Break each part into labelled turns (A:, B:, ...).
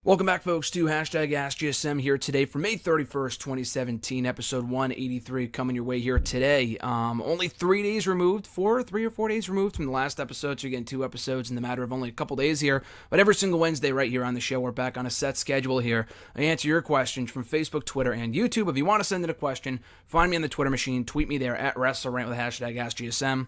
A: Welcome back, folks, to hashtag AskGSM here today for May 31st, 2017, episode 183 coming your way here today. Only 3 days removed, 3 or 4 days removed from the last episode, so you're getting 2 episodes in the matter of only a couple days here. But every single Wednesday right here on the show, we're back on a set schedule here. I answer your questions from Facebook, Twitter, and YouTube. If you want to send in a question, find me on the Twitter machine, tweet me there at WrestleRant with hashtag AskGSM.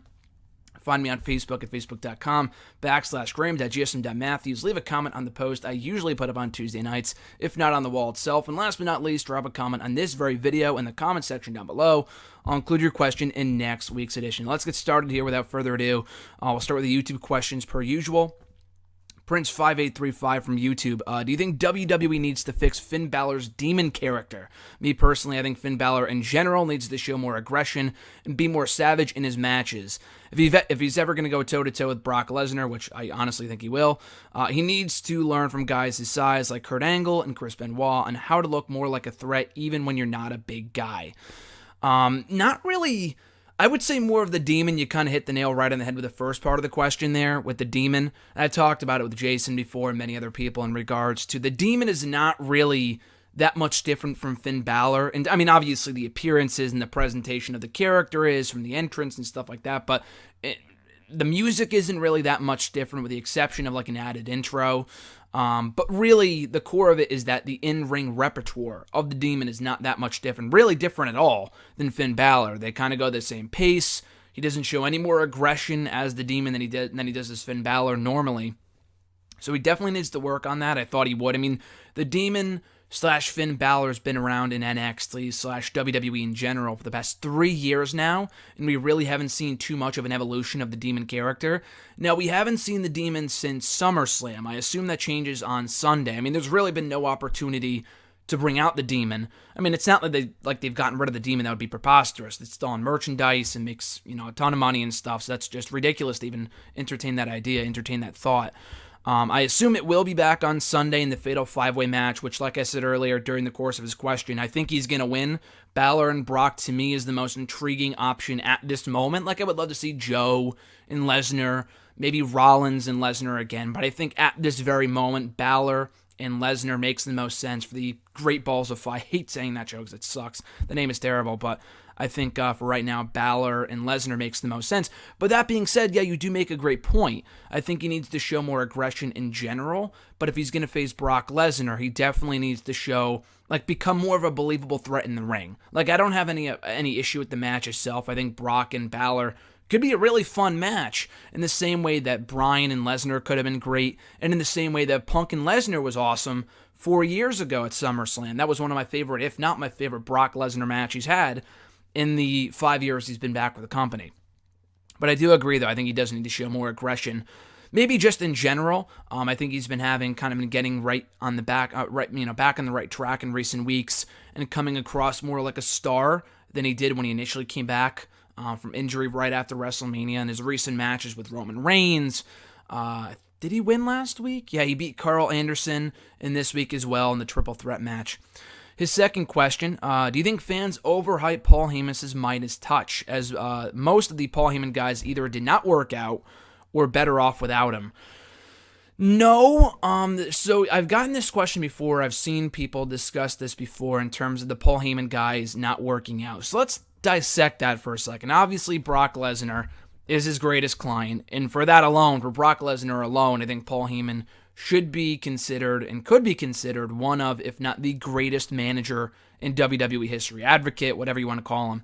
A: Find me on Facebook at facebook.com/Graham.gsm.Matthews. Leave a comment on the post I usually put up on Tuesday nights, if not on the wall itself. And last but not least, drop a comment on this very video in the comment section down below. I'll include your question in next week's edition. Let's get started here without further ado. We'll start with the YouTube questions per usual. Prince5835 from YouTube. Do you think WWE needs to fix Finn Balor's demon character? Me personally, I think Finn Balor in general needs to show more aggression and be more savage in his matches. If he's ever going to go toe-to-toe with Brock Lesnar, which I honestly think he will, he needs to learn from guys his size like Kurt Angle and Chris Benoit on how to look more like a threat even when you're not a big guy. Not really... I would say more of the demon. You kind of hit the nail right on the head with the first part of the question there with the demon. I talked about it with Jason before and many other people in regards to the demon is not really that much different from Finn Balor. And I mean, obviously the appearances and the presentation of the character is from the entrance and stuff like that, but the music isn't really that much different with the exception of like an added intro. But really, the core of it is that the in-ring repertoire of the Demon is not that much different, really different at all than Finn Balor. They kind of go the same pace. He doesn't show any more aggression as the Demon than he does as Finn Balor normally. So he definitely needs to work on that. I thought he would. I mean, the Demon / Finn Balor has been around in NXT / WWE in general for the past 3 years now, and we really haven't seen too much of an evolution of the Demon character. Now, we haven't seen the Demon since SummerSlam. I assume that changes on Sunday. I mean, there's really been no opportunity to bring out the Demon. I mean, it's not like they've gotten rid of the Demon. That would be preposterous. It's still on merchandise and makes, a ton of money and stuff, so that's just ridiculous to even entertain that idea, entertain that thought. I assume it will be back on Sunday in the Fatal 5-Way match, which, like I said earlier during the course of his question, I think he's going to win. Balor and Brock, to me, is the most intriguing option at this moment. Like, I would love to see Joe and Lesnar, maybe Rollins and Lesnar again, but I think at this very moment, Balor and Lesnar makes the most sense for the Great Balls of Fire. I hate saying that joke because it sucks. The name is terrible, but I think for right now, Balor and Lesnar makes the most sense. But that being said, yeah, you do make a great point. I think he needs to show more aggression in general, but if he's going to face Brock Lesnar, he definitely needs to show, become more of a believable threat in the ring. I don't have any issue with the match itself. I think Brock and Balor could be a really fun match in the same way that Bryan and Lesnar could have been great, and in the same way that Punk and Lesnar was awesome 4 years ago at SummerSlam. That was one of my favorite, if not my favorite, Brock Lesnar match he's had in the 5 years he's been back with the company. But I do agree, though. I think he does need to show more aggression. Maybe just in general. I think he's been getting right on the back, back on the right track in recent weeks and coming across more like a star than he did when he initially came back from injury right after WrestleMania and his recent matches with Roman Reigns. Did he win last week? Yeah, he beat Carl Anderson in this week as well in the triple threat match. His second question, do you think fans overhype Paul Heyman's Midas touch, as most of the Paul Heyman guys either did not work out or better off without him? No. So I've gotten this question before. I've seen people discuss this before in terms of the Paul Heyman guys not working out. So let's dissect that for a second. Obviously, Brock Lesnar is his greatest client, and for that alone, for Brock Lesnar alone, I think Paul Heyman should be considered and could be considered one of, if not the greatest manager in WWE history. Advocate, whatever you want to call him.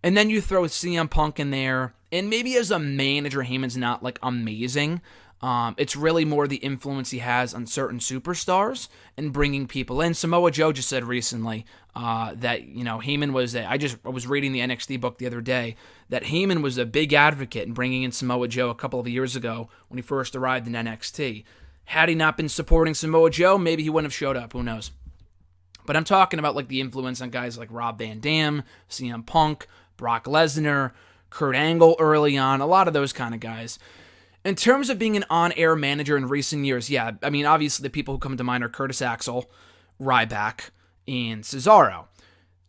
A: And then you throw CM Punk in there, and maybe as a manager, Heyman's not amazing. It's really more the influence he has on certain superstars and bringing people in. Samoa Joe just said recently that, Heyman was I was reading the NXT book the other day, that Heyman was a big advocate in bringing in Samoa Joe a couple of years ago when he first arrived in NXT. Had he not been supporting Samoa Joe, maybe he wouldn't have showed up. Who knows? But I'm talking about the influence on guys like Rob Van Dam, CM Punk, Brock Lesnar, Kurt Angle early on, a lot of those kind of guys. In terms of being an on-air manager in recent years, yeah, I mean, obviously the people who come to mind are Curtis Axel, Ryback, and Cesaro.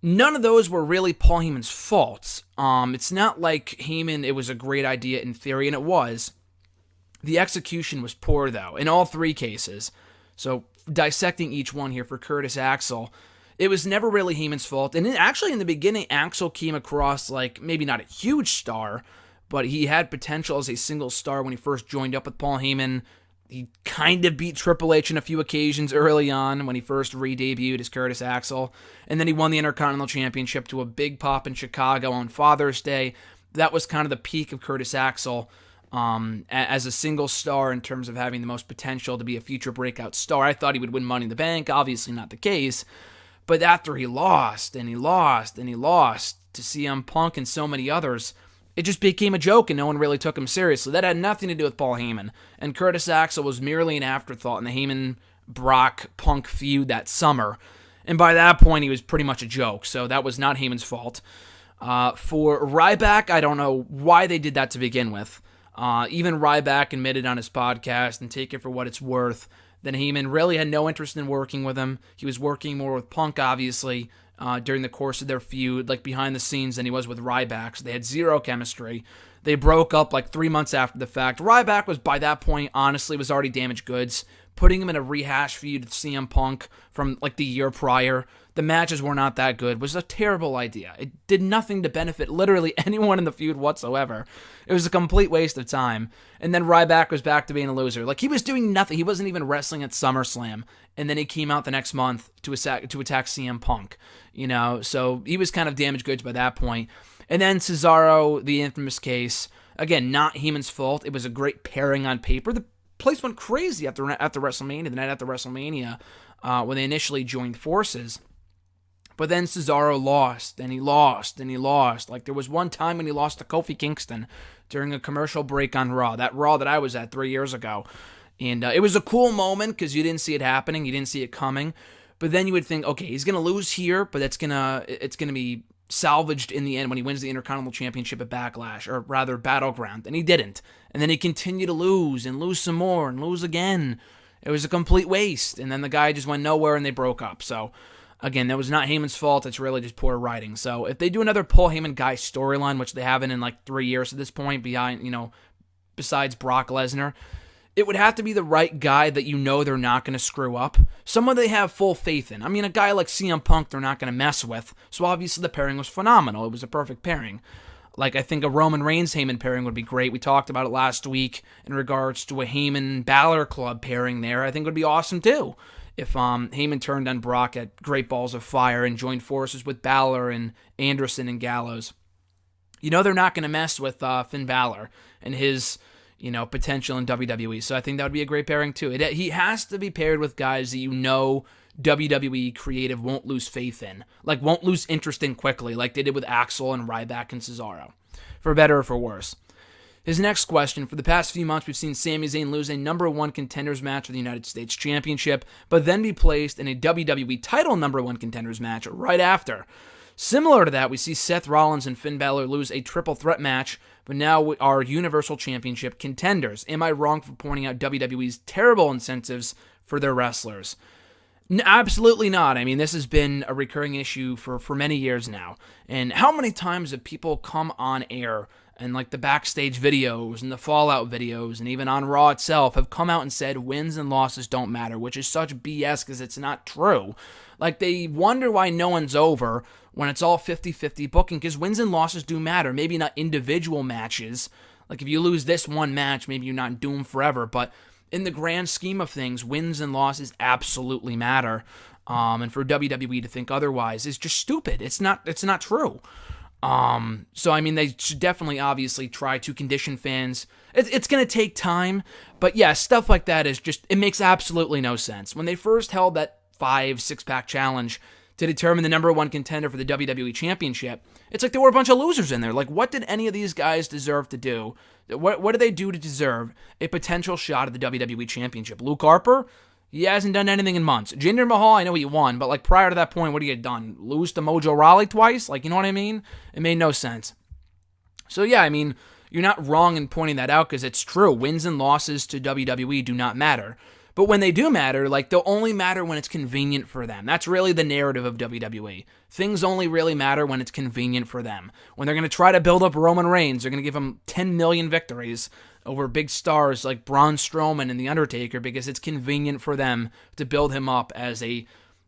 A: None of those were really Paul Heyman's faults. It's not like Heyman, it was a great idea in theory, and it was. The execution was poor, though, in all three cases. So dissecting each one here for Curtis Axel, it was never really Heyman's fault. And actually, in the beginning, Axel came across like maybe not a huge star, but he had potential as a single star when he first joined up with Paul Heyman. He kind of beat Triple H on a few occasions early on when he first re-debuted as Curtis Axel. And then he won the Intercontinental Championship to a big pop in Chicago on Father's Day. That was kind of the peak of Curtis Axel as a single star in terms of having the most potential to be a future breakout star. I thought he would win Money in the Bank. Obviously not the case. But after he lost, and he lost, and he lost to CM Punk and so many others, it just became a joke and no one really took him seriously. That had nothing to do with Paul Heyman. And Curtis Axel was merely an afterthought in the Heyman-Brock-Punk feud that summer. And by that point, he was pretty much a joke. So that was not Heyman's fault. For Ryback, I don't know why they did that to begin with. Even Ryback admitted on his podcast, and take it for what it's worth, that Heyman really had no interest in working with him. He was working more with Punk, obviously, during the course of their feud, like behind the scenes, than he was with Ryback. So they had zero chemistry. They broke up like 3 months after the fact. Ryback was, by that point, honestly, was already damaged goods. Putting him in a rehash feud with CM Punk from like the year prior, the matches were not that good, was a terrible idea. It did nothing to benefit literally anyone in the feud whatsoever. It was a complete waste of time. And then Ryback was back to being a loser. Like, he was doing nothing. He wasn't even wrestling at SummerSlam. And then he came out the next month to attack CM Punk. You know, so he was kind of damaged goods by that point. And then Cesaro, the infamous case, again, not Heyman's fault. It was a great pairing on paper. The place went crazy after WrestleMania, the night after WrestleMania, when they initially joined forces. But then Cesaro lost, and he lost, and he lost. Like, there was one time when he lost to Kofi Kingston during a commercial break on Raw, that Raw that I was at 3 years ago. And it was a cool moment because you didn't see it happening, you didn't see it coming. But then you would think, okay, he's going to lose here, but it's going to be salvaged in the end when he wins the Intercontinental Championship at Backlash, or rather Battleground, and he didn't. And then he continued to lose, and lose some more, and lose again. It was a complete waste, and then the guy just went nowhere, and they broke up. So, again, that was not Heyman's fault. It's really just poor writing. So, if they do another Paul Heyman guy storyline, which they haven't in like 3 years at this point, besides Brock Lesnar, it would have to be the right guy that you know they're not going to screw up. Someone they have full faith in. I mean, a guy like CM Punk they're not going to mess with. So obviously the pairing was phenomenal. It was a perfect pairing. Like, I think a Roman Reigns-Heyman pairing would be great. We talked about it last week in regards to a Heyman-Balor Club pairing there. I think it would be awesome too if Heyman turned on Brock at Great Balls of Fire and joined forces with Balor and Anderson and Gallows. You know they're not going to mess with Finn Balor and his potential in WWE. So I think that would be a great pairing too. He has to be paired with guys that WWE creative won't lose faith in. Like, won't lose interest in quickly, like they did with Axel and Ryback and Cesaro. For better or for worse. His next question: for the past few months, we've seen Sami Zayn lose a number one contenders match for the United States Championship, but then be placed in a WWE title number one contenders match right after. Similar to that, we see Seth Rollins and Finn Balor lose a triple threat match, but now are Universal Championship contenders. Am I wrong for pointing out WWE's terrible incentives for their wrestlers? Absolutely not. I mean, this has been a recurring issue for many years now. And how many times have people come on air and like the backstage videos and the Fallout videos and even on Raw itself have come out and said wins and losses don't matter, which is such BS because it's not true. Like, they wonder why no one's over when it's all 50-50 booking, because wins and losses do matter. Maybe not individual matches. Like, if you lose this one match, maybe you're not doomed forever, but in the grand scheme of things, wins and losses absolutely matter. And for WWE to think otherwise is just stupid. It's not true. So, I mean, they should definitely obviously try to condition fans. It's going to take time, but yeah, stuff like that is just, it makes absolutely no sense. When they first held that 5-6-pack challenge to determine the number one contender for the WWE Championship, it's like there were a bunch of losers in there. Like, what did any of these guys deserve to do? What did they do to deserve a potential shot at the WWE Championship? Luke Harper? He hasn't done anything in months. Jinder Mahal, I know he won, but like prior to that point, what had he done? Lose to Mojo Rawley twice? Like, you know what I mean? It made no sense. So yeah, I mean, you're not wrong in pointing that out because it's true. Wins and losses to WWE do not matter. But when they do matter, like, they'll only matter when it's convenient for them. That's really the narrative of WWE. Things only really matter when it's convenient for them. When they're going to try to build up Roman Reigns, they're going to give him 10 million victories over big stars like Braun Strowman and The Undertaker because it's convenient for them to build him up as a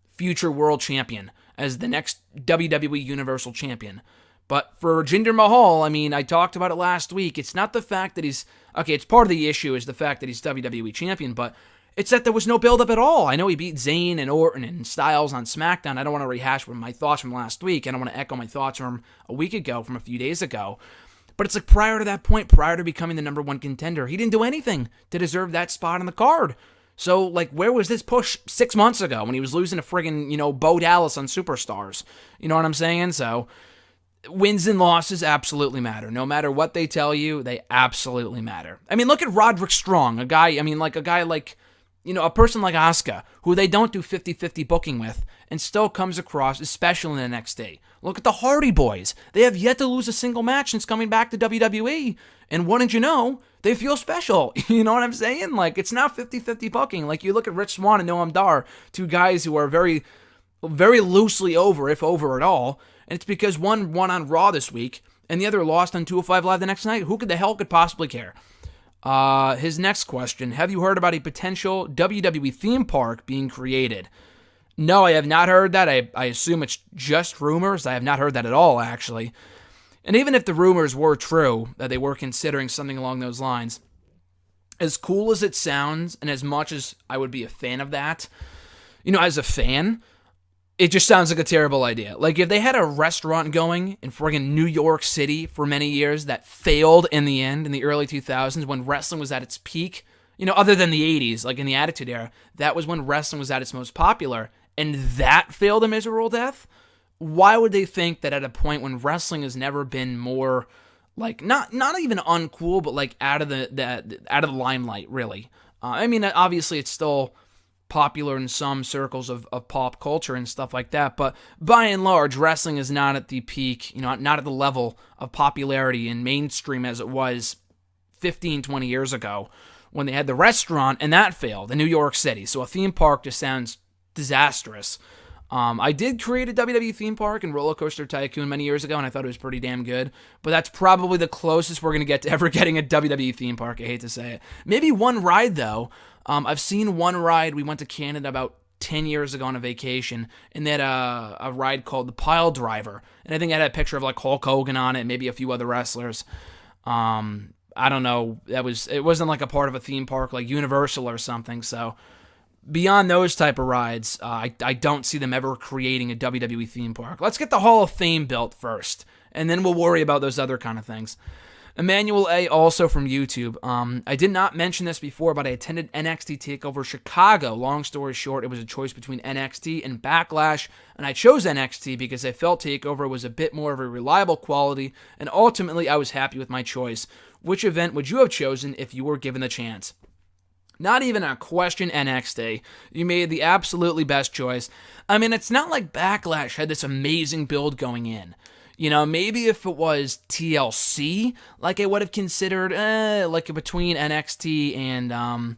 A: future world champion, as the next WWE Universal Champion. But for Jinder Mahal, I mean, I talked about it last week. It's not the fact that he's... Okay, it's part of the issue is the fact that he's WWE Champion, but it's that there was no build-up at all. I know he beat Zayn and Orton and Styles on SmackDown. I don't want to rehash my thoughts from last week. I don't want to echo my thoughts from a week ago, from a few days ago. But it's like prior to that point, prior to becoming the number one contender, he didn't do anything to deserve that spot on the card. So, like, where was this push 6 months ago when he was losing to friggin', Bo Dallas on Superstars? You know what I'm saying? So, wins and losses absolutely matter. No matter what they tell you, they absolutely matter. I mean, look at Roderick Strong, a person like Asuka, who they don't do 50-50 booking with, and still comes across as special in NXT. Look at the Hardy Boys. They have yet to lose a single match since coming back to WWE, and wouldn't you know, they feel special. You know what I'm saying? Like, it's not 50-50 booking. Like, you look at Rich Swann and Noam Dar, two guys who are very, very loosely over, if over at all, and it's because one won on Raw this week, and the other lost on 205 Live the next night. Who could possibly care? His next question, have you heard about a potential WWE theme park being created? No, I have not heard that. I assume it's just rumors. I have not heard that at all, actually. And even if the rumors were true, that they were considering something along those lines, as cool as it sounds, and as much as I would be a fan of that, as a fan, it just sounds like a terrible idea. Like, if they had a restaurant going in friggin' New York City for many years that failed in the end in the early 2000s when wrestling was at its peak, other than the 80s, like in the Attitude Era, that was when wrestling was at its most popular, and that failed a miserable death, why would they think that at a point when wrestling has never been more, like, not even uncool, but like out of the limelight, really? I mean, obviously it's still popular in some circles of pop culture and stuff like that, but by and large, wrestling is not at the peak, not at the level of popularity and mainstream as it was 15, 20 years ago when they had the restaurant, and that failed in New York City. So a theme park just sounds disastrous. I did create a WWE theme park in Roller Coaster Tycoon many years ago, and I thought it was pretty damn good, but that's probably the closest we're going to get to ever getting a WWE theme park. I hate to say it. Maybe one ride, though. I've seen one ride. We went to Canada about 10 years ago on a vacation, and they had a ride called the Pile Driver, and I think it had a picture of like Hulk Hogan on it, maybe a few other wrestlers. I don't know. It wasn't like a part of a theme park like Universal or something, so beyond those type of rides, I don't see them ever creating a WWE theme park. Let's get the Hall of Fame built first, and then we'll worry about those other kind of things. Emmanuel A., also from YouTube. I did not mention this before, but I attended NXT TakeOver Chicago. Long story short, it was a choice between NXT and Backlash, and I chose NXT because I felt TakeOver was a bit more of a reliable quality, and ultimately I was happy with my choice. Which event would you have chosen if you were given the chance? Not even a question, NXT. You made the absolutely best choice. I mean, it's not like Backlash had this amazing build going in. Maybe if it was TLC, like I would have considered, like between NXT and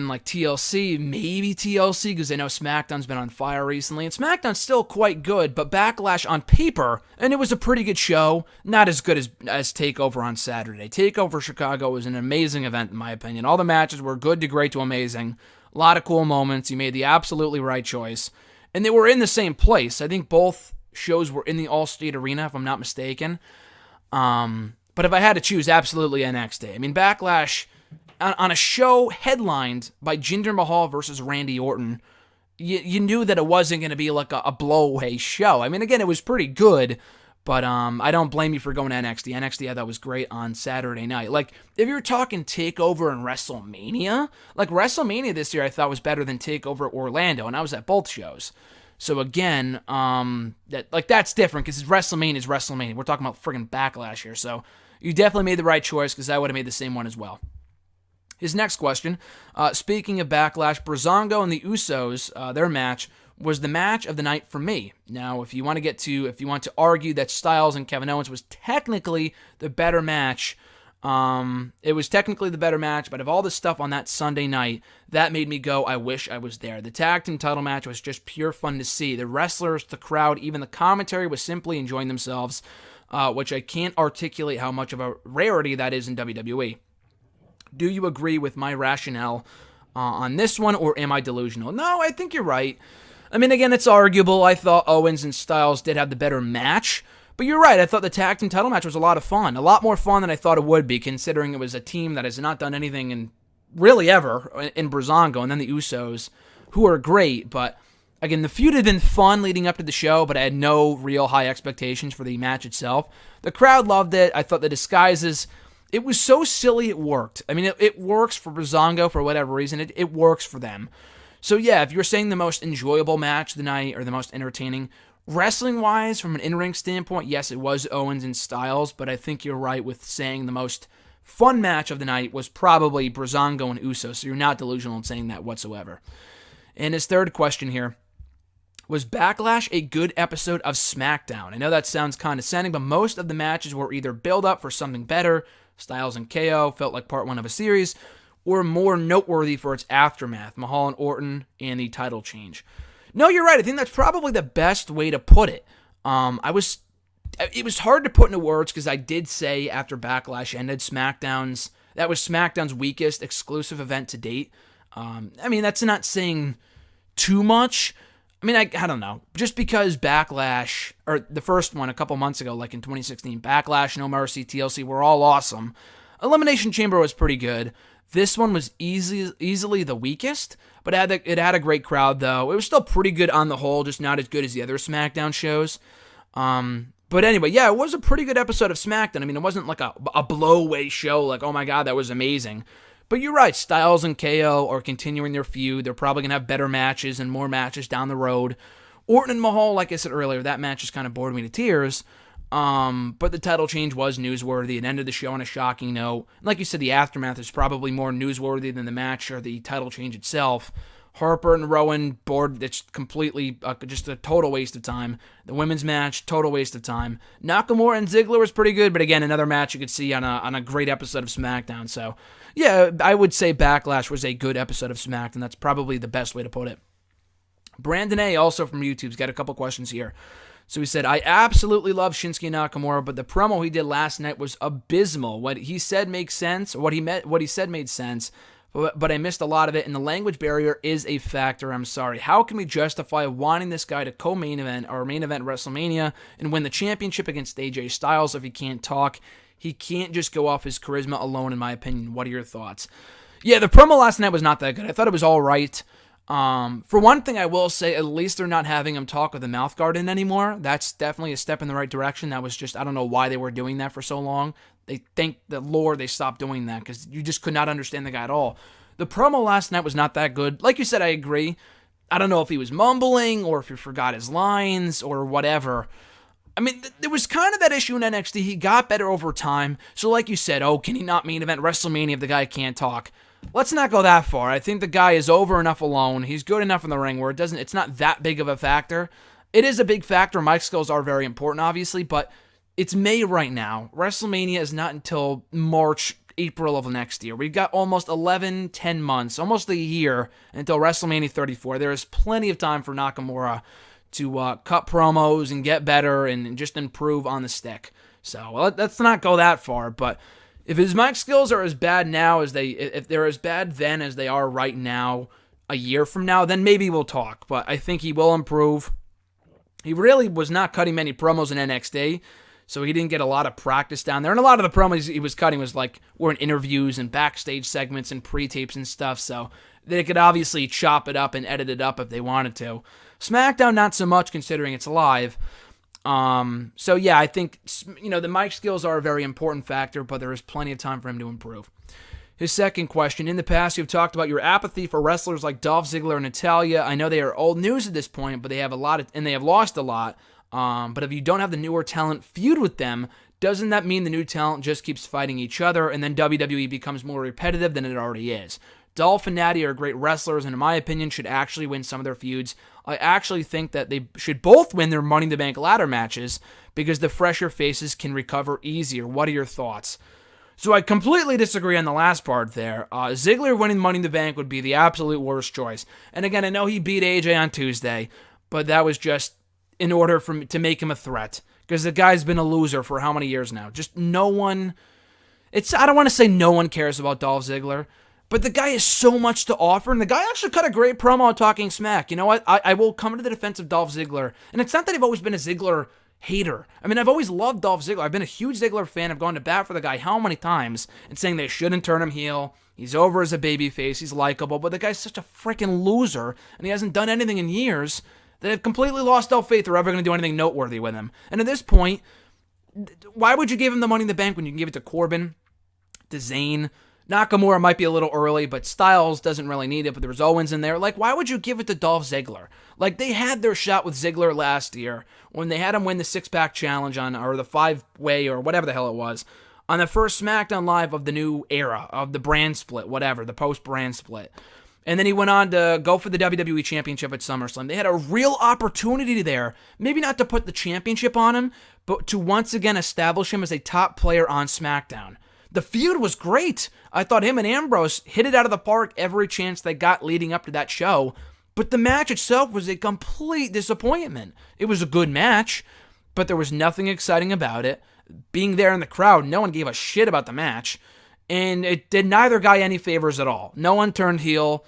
A: like TLC, maybe TLC, because I know SmackDown's been on fire recently, and SmackDown's still quite good, but Backlash on paper, and it was a pretty good show, not as good as TakeOver on Saturday. TakeOver Chicago was an amazing event, in my opinion. All the matches were good to great to amazing. A lot of cool moments. You made the absolutely right choice. And they were in the same place. I think both shows were in the Allstate Arena, if I'm not mistaken. But if I had to choose, absolutely NXT. I mean, Backlash, on a show headlined by Jinder Mahal versus Randy Orton, you knew that it wasn't going to be like a blowaway show. I mean, again, it was pretty good, but I don't blame you for going to NXT. NXT I thought was great on Saturday night. Like, if you're talking TakeOver and WrestleMania, like WrestleMania this year I thought was better than TakeOver Orlando, and I was at both shows. So again, that's different because WrestleMania is WrestleMania. We're talking about friggin' Backlash here, so you definitely made the right choice because I would have made the same one as well. His next question, speaking of Backlash, Breezango and the Usos, their match was the match of the night for me. Now, if you want to argue that Styles and Kevin Owens was technically the better match, It was technically the better match, but of all the stuff on that Sunday night, that made me go, I wish I was there. The tag team title match was just pure fun to see. The wrestlers, the crowd, even the commentary was simply enjoying themselves, which I can't articulate how much of a rarity that is in WWE. Do you agree with my rationale on this one, or am I delusional? No, I think you're right. I mean, again, it's arguable. I thought Owens and Styles did have the better match, but you're right. I thought the tag team title match was a lot of fun. A lot more fun than I thought it would be, considering it was a team that has not done anything in really ever in Breezango, and then the Usos, who are great. But again, the feud had been fun leading up to the show, but I had no real high expectations for the match itself. The crowd loved it. I thought the disguises, it was so silly it worked. I mean, it works for Breezango for whatever reason. It works for them. So yeah, if you're saying the most enjoyable match of the night or the most entertaining, wrestling-wise, from an in-ring standpoint, yes, it was Owens and Styles, but I think you're right with saying the most fun match of the night was probably Breezango and Uso, so you're not delusional in saying that whatsoever. And his third question here, was Backlash a good episode of SmackDown? I know that sounds condescending, but most of the matches were either build-up for something better, Styles and KO felt like part one of a series, or more noteworthy for its aftermath, Mahal and Orton, and the title change. No, you're right. I think that's probably the best way to put it. It was hard to put into words because I did say after Backlash ended, that was SmackDown's weakest exclusive event to date. I mean, that's not saying too much. I mean, I don't know. Just because Backlash, or the first one a couple months ago, like in 2016, Backlash, No Mercy, TLC were all awesome. Elimination Chamber was pretty good. This one was easily the weakest, but it had a great crowd, though. It was still pretty good on the whole, just not as good as the other SmackDown shows. But anyway, yeah, it was a pretty good episode of SmackDown. I mean, it wasn't like a blow-away show, like, oh my god, that was amazing. But you're right, Styles and KO are continuing their feud. They're probably going to have better matches and more matches down the road. Orton and Mahal, like I said earlier, that match just kind of bored me to tears. But the title change was newsworthy. It ended the show on a shocking note. Like you said, the aftermath is probably more newsworthy than the match or the title change itself. Harper and Rowan bored. It's completely just a total waste of time. The women's match, total waste of time. Nakamura and Ziggler was pretty good, but again, another match you could see on a great episode of SmackDown. So, yeah, I would say Backlash was a good episode of SmackDown. That's probably the best way to put it. Brandon A., also from YouTube's got a couple questions here. So he said, I absolutely love Shinsuke Nakamura, but the promo he did last night was abysmal. What he said makes sense, or what he said made sense, but I missed a lot of it, and the language barrier is a factor. I'm sorry. How can we justify wanting this guy to co-main event or main event WrestleMania and win the championship against AJ Styles if he can't talk? He can't just go off his charisma alone, in my opinion. What are your thoughts? Yeah, the promo last night was not that good. I thought it was all right. For one thing, I will say, at least they're not having him talk with a mouth guard in anymore. That's definitely a step in the right direction. That was just, I don't know why they were doing that for so long. They thank the Lord they stopped doing that because you just could not understand the guy at all. The promo last night was not that good. Like you said, I agree. I don't know if he was mumbling or if he forgot his lines or whatever. I mean, there was kind of that issue in NXT. He got better over time. So like you said, can he not main event WrestleMania if the guy can't talk? Let's not go that far. I think the guy is over enough alone. He's good enough in the ring where it's not that big of a factor. It is a big factor. Mic skills are very important, obviously, but it's May right now. WrestleMania is not until March, April of next year. We've got almost 10 months, almost a year until WrestleMania 34. There is plenty of time for Nakamura to cut promos and get better and just improve on the stick. So let's not go that far, but if his mic skills are as bad now if they're as bad then as they are right now, a year from now, then maybe we'll talk. But I think he will improve. He really was not cutting many promos in NXT, so he didn't get a lot of practice down there. And a lot of the promos he was cutting were in interviews and backstage segments and pre-tapes and stuff, so they could obviously chop it up and edit it up if they wanted to. SmackDown, not so much considering it's live. So yeah, I think, the mic skills are a very important factor, but there is plenty of time for him to improve. His second question, in the past you've talked about your apathy for wrestlers like Dolph Ziggler and Natalya. I know they are old news at this point, but they have they have lost a lot. But if you don't have the newer talent feud with them, doesn't that mean the new talent just keeps fighting each other and then WWE becomes more repetitive than it already is? Dolph and Natty are great wrestlers and in my opinion should actually win some of their feuds. I actually think that they should both win their Money in the Bank ladder matches because the fresher faces can recover easier. What are your thoughts? So I completely disagree on the last part there. Ziggler winning Money in the Bank would be the absolute worst choice. And again, I know he beat AJ on Tuesday, but that was just in order to make him a threat. Because the guy's been a loser for how many years now? Just no one... I don't want to say no one cares about Dolph Ziggler, but the guy has so much to offer, and the guy actually cut a great promo on Talking Smack. You know what? I will come to the defense of Dolph Ziggler, and it's not that I've always been a Ziggler hater. I mean, I've always loved Dolph Ziggler. I've been a huge Ziggler fan. I've gone to bat for the guy how many times and saying they shouldn't turn him heel. He's over as a babyface. He's likable, but the guy's such a freaking loser, and he hasn't done anything in years that I've completely lost all faith they're ever going to do anything noteworthy with him. And at this point, why would you give him the Money in the Bank when you can give it to Corbin, to Zayn? Nakamura might be a little early, but Styles doesn't really need it, but there was Owens in there. Like, why would you give it to Dolph Ziggler? Like, they had their shot with Ziggler last year when they had him win the six-pack challenge or the five-way or whatever the hell it was on the first SmackDown Live of the new era, of the brand split, whatever, the post-brand split. And then he went on to go for the WWE Championship at SummerSlam. They had a real opportunity there, maybe not to put the championship on him, but to once again establish him as a top player on SmackDown. The feud was great. I thought him and Ambrose hit it out of the park every chance they got leading up to that show. But the match itself was a complete disappointment. It was a good match, but there was nothing exciting about it. Being there in the crowd, no one gave a shit about the match. And it did neither guy any favors at all. No one turned heel.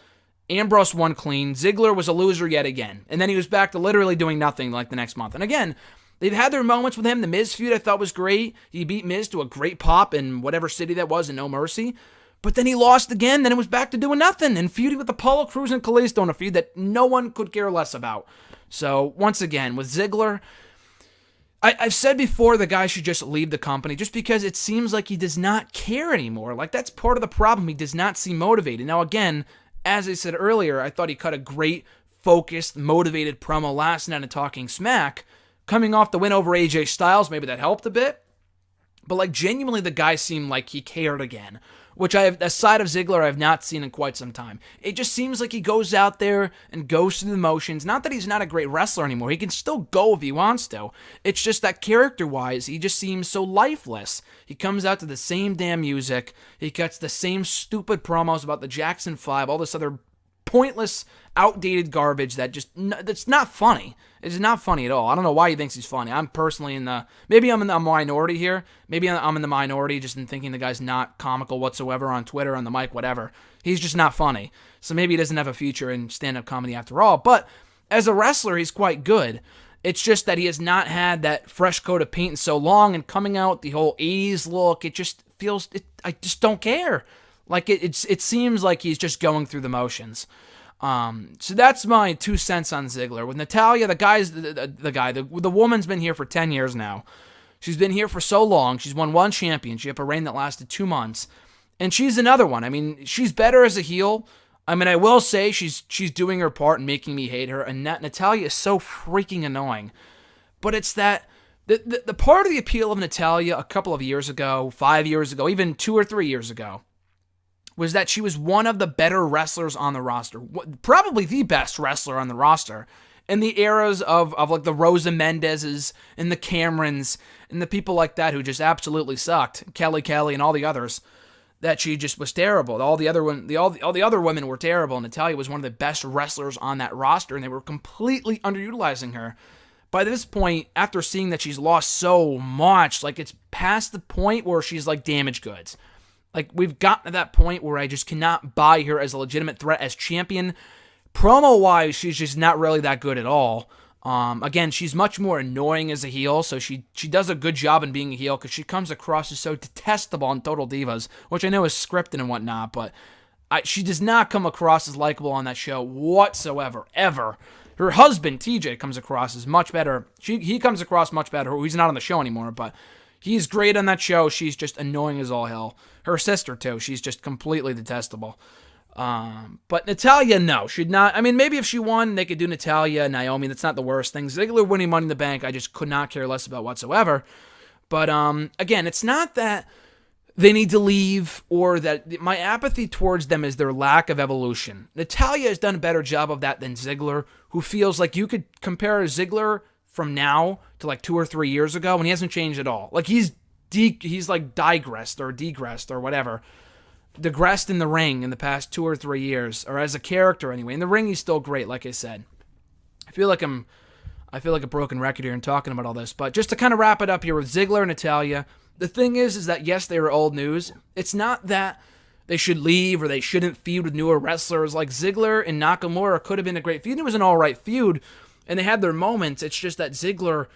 A: Ambrose won clean. Ziggler was a loser yet again. And then he was back to literally doing nothing like the next month. And again, they've had their moments with him. The Miz feud I thought was great. He beat Miz to a great pop in whatever city that was in No Mercy. But then he lost again. Then it was back to doing nothing and feuding with Apollo Crews and Kalisto in a feud that no one could care less about. So once again, with Ziggler, I've said before the guy should just leave the company just because it seems like he does not care anymore. Like, that's part of the problem. He does not seem motivated. Now, again, as I said earlier, I thought he cut a great, focused, motivated promo last night in Talking Smack. Coming off the win over AJ Styles, maybe that helped a bit. But, like, genuinely the guy seemed like he cared again, which a side of Ziggler I have not seen in quite some time. It just seems like he goes out there and goes through the motions. Not that he's not a great wrestler anymore. He can still go if he wants to. It's just that character-wise, he just seems so lifeless. He comes out to the same damn music. He cuts the same stupid promos about the Jackson 5, all this other pointless, outdated garbage that's not funny. It's not funny at all. I don't know why he thinks he's funny. I'm personally maybe I'm in the minority here. Maybe I'm in the minority just in thinking the guy's not comical whatsoever on Twitter, on the mic, whatever. He's just not funny. So maybe he doesn't have a future in stand-up comedy after all. But as a wrestler, he's quite good. It's just that he has not had that fresh coat of paint in so long, and coming out the whole 80s look, it just feels, I just don't care. Like, it seems like he's just going through the motions. So that's my 2 cents on Ziggler. With Natalya, the woman's been here for 10 years now. She's been here for so long. She's won one championship, a reign that lasted 2 months. And she's another one. I mean, she's better as a heel. I mean, I will say she's doing her part in making me hate her. And Natalya is so freaking annoying. But it's that the part of the appeal of Natalya a couple of years ago, 5 years ago, even 2 or 3 years ago, was that she was one of the better wrestlers on the roster. Probably the best wrestler on the roster. In the eras of like the Rosa Mendez's and the Camerons and the people like that who just absolutely sucked. Kelly and all the others. That she just was terrible. All the other women were terrible. Natalya was one of the best wrestlers on that roster, and they were completely underutilizing her. By this point, after seeing that she's lost so much, like, it's past the point where she's like damaged goods. Like, we've gotten to that point where I just cannot buy her as a legitimate threat as champion. Promo-wise, she's just not really that good at all. Again, she's much more annoying as a heel, so she does a good job in being a heel because she comes across as so detestable on Total Divas, which I know is scripted and whatnot, but she does not come across as likable on that show whatsoever, ever. Her husband, TJ, comes across as much better. He comes across much better. He's not on the show anymore, but he's great on that show. She's just annoying as all hell. Her sister, too. She's just completely detestable. But Natalya, no. Should not. I mean, maybe if she won, they could do Natalya, Naomi. That's not the worst thing. Ziggler winning Money in the Bank, I just could not care less about whatsoever. But, again, it's not that they need to leave or that my apathy towards them is their lack of evolution. Natalya has done a better job of that than Ziggler, who feels like you could compare Ziggler from now to like 2 or 3 years ago, and he hasn't changed at all. Like, he's he's like digressed or degressed or whatever. Digressed in the ring in the past 2 or 3 years, or as a character anyway. In the ring, he's still great, like I said. I feel like a broken record here in talking about all this, but just to kind of wrap it up here with Ziggler and Natalya, the thing is that yes, they were old news. It's not that they should leave or they shouldn't feud with newer wrestlers. Like Ziggler and Nakamura could have been a great feud. It was an all right feud, and they had their moments. It's just that Ziggler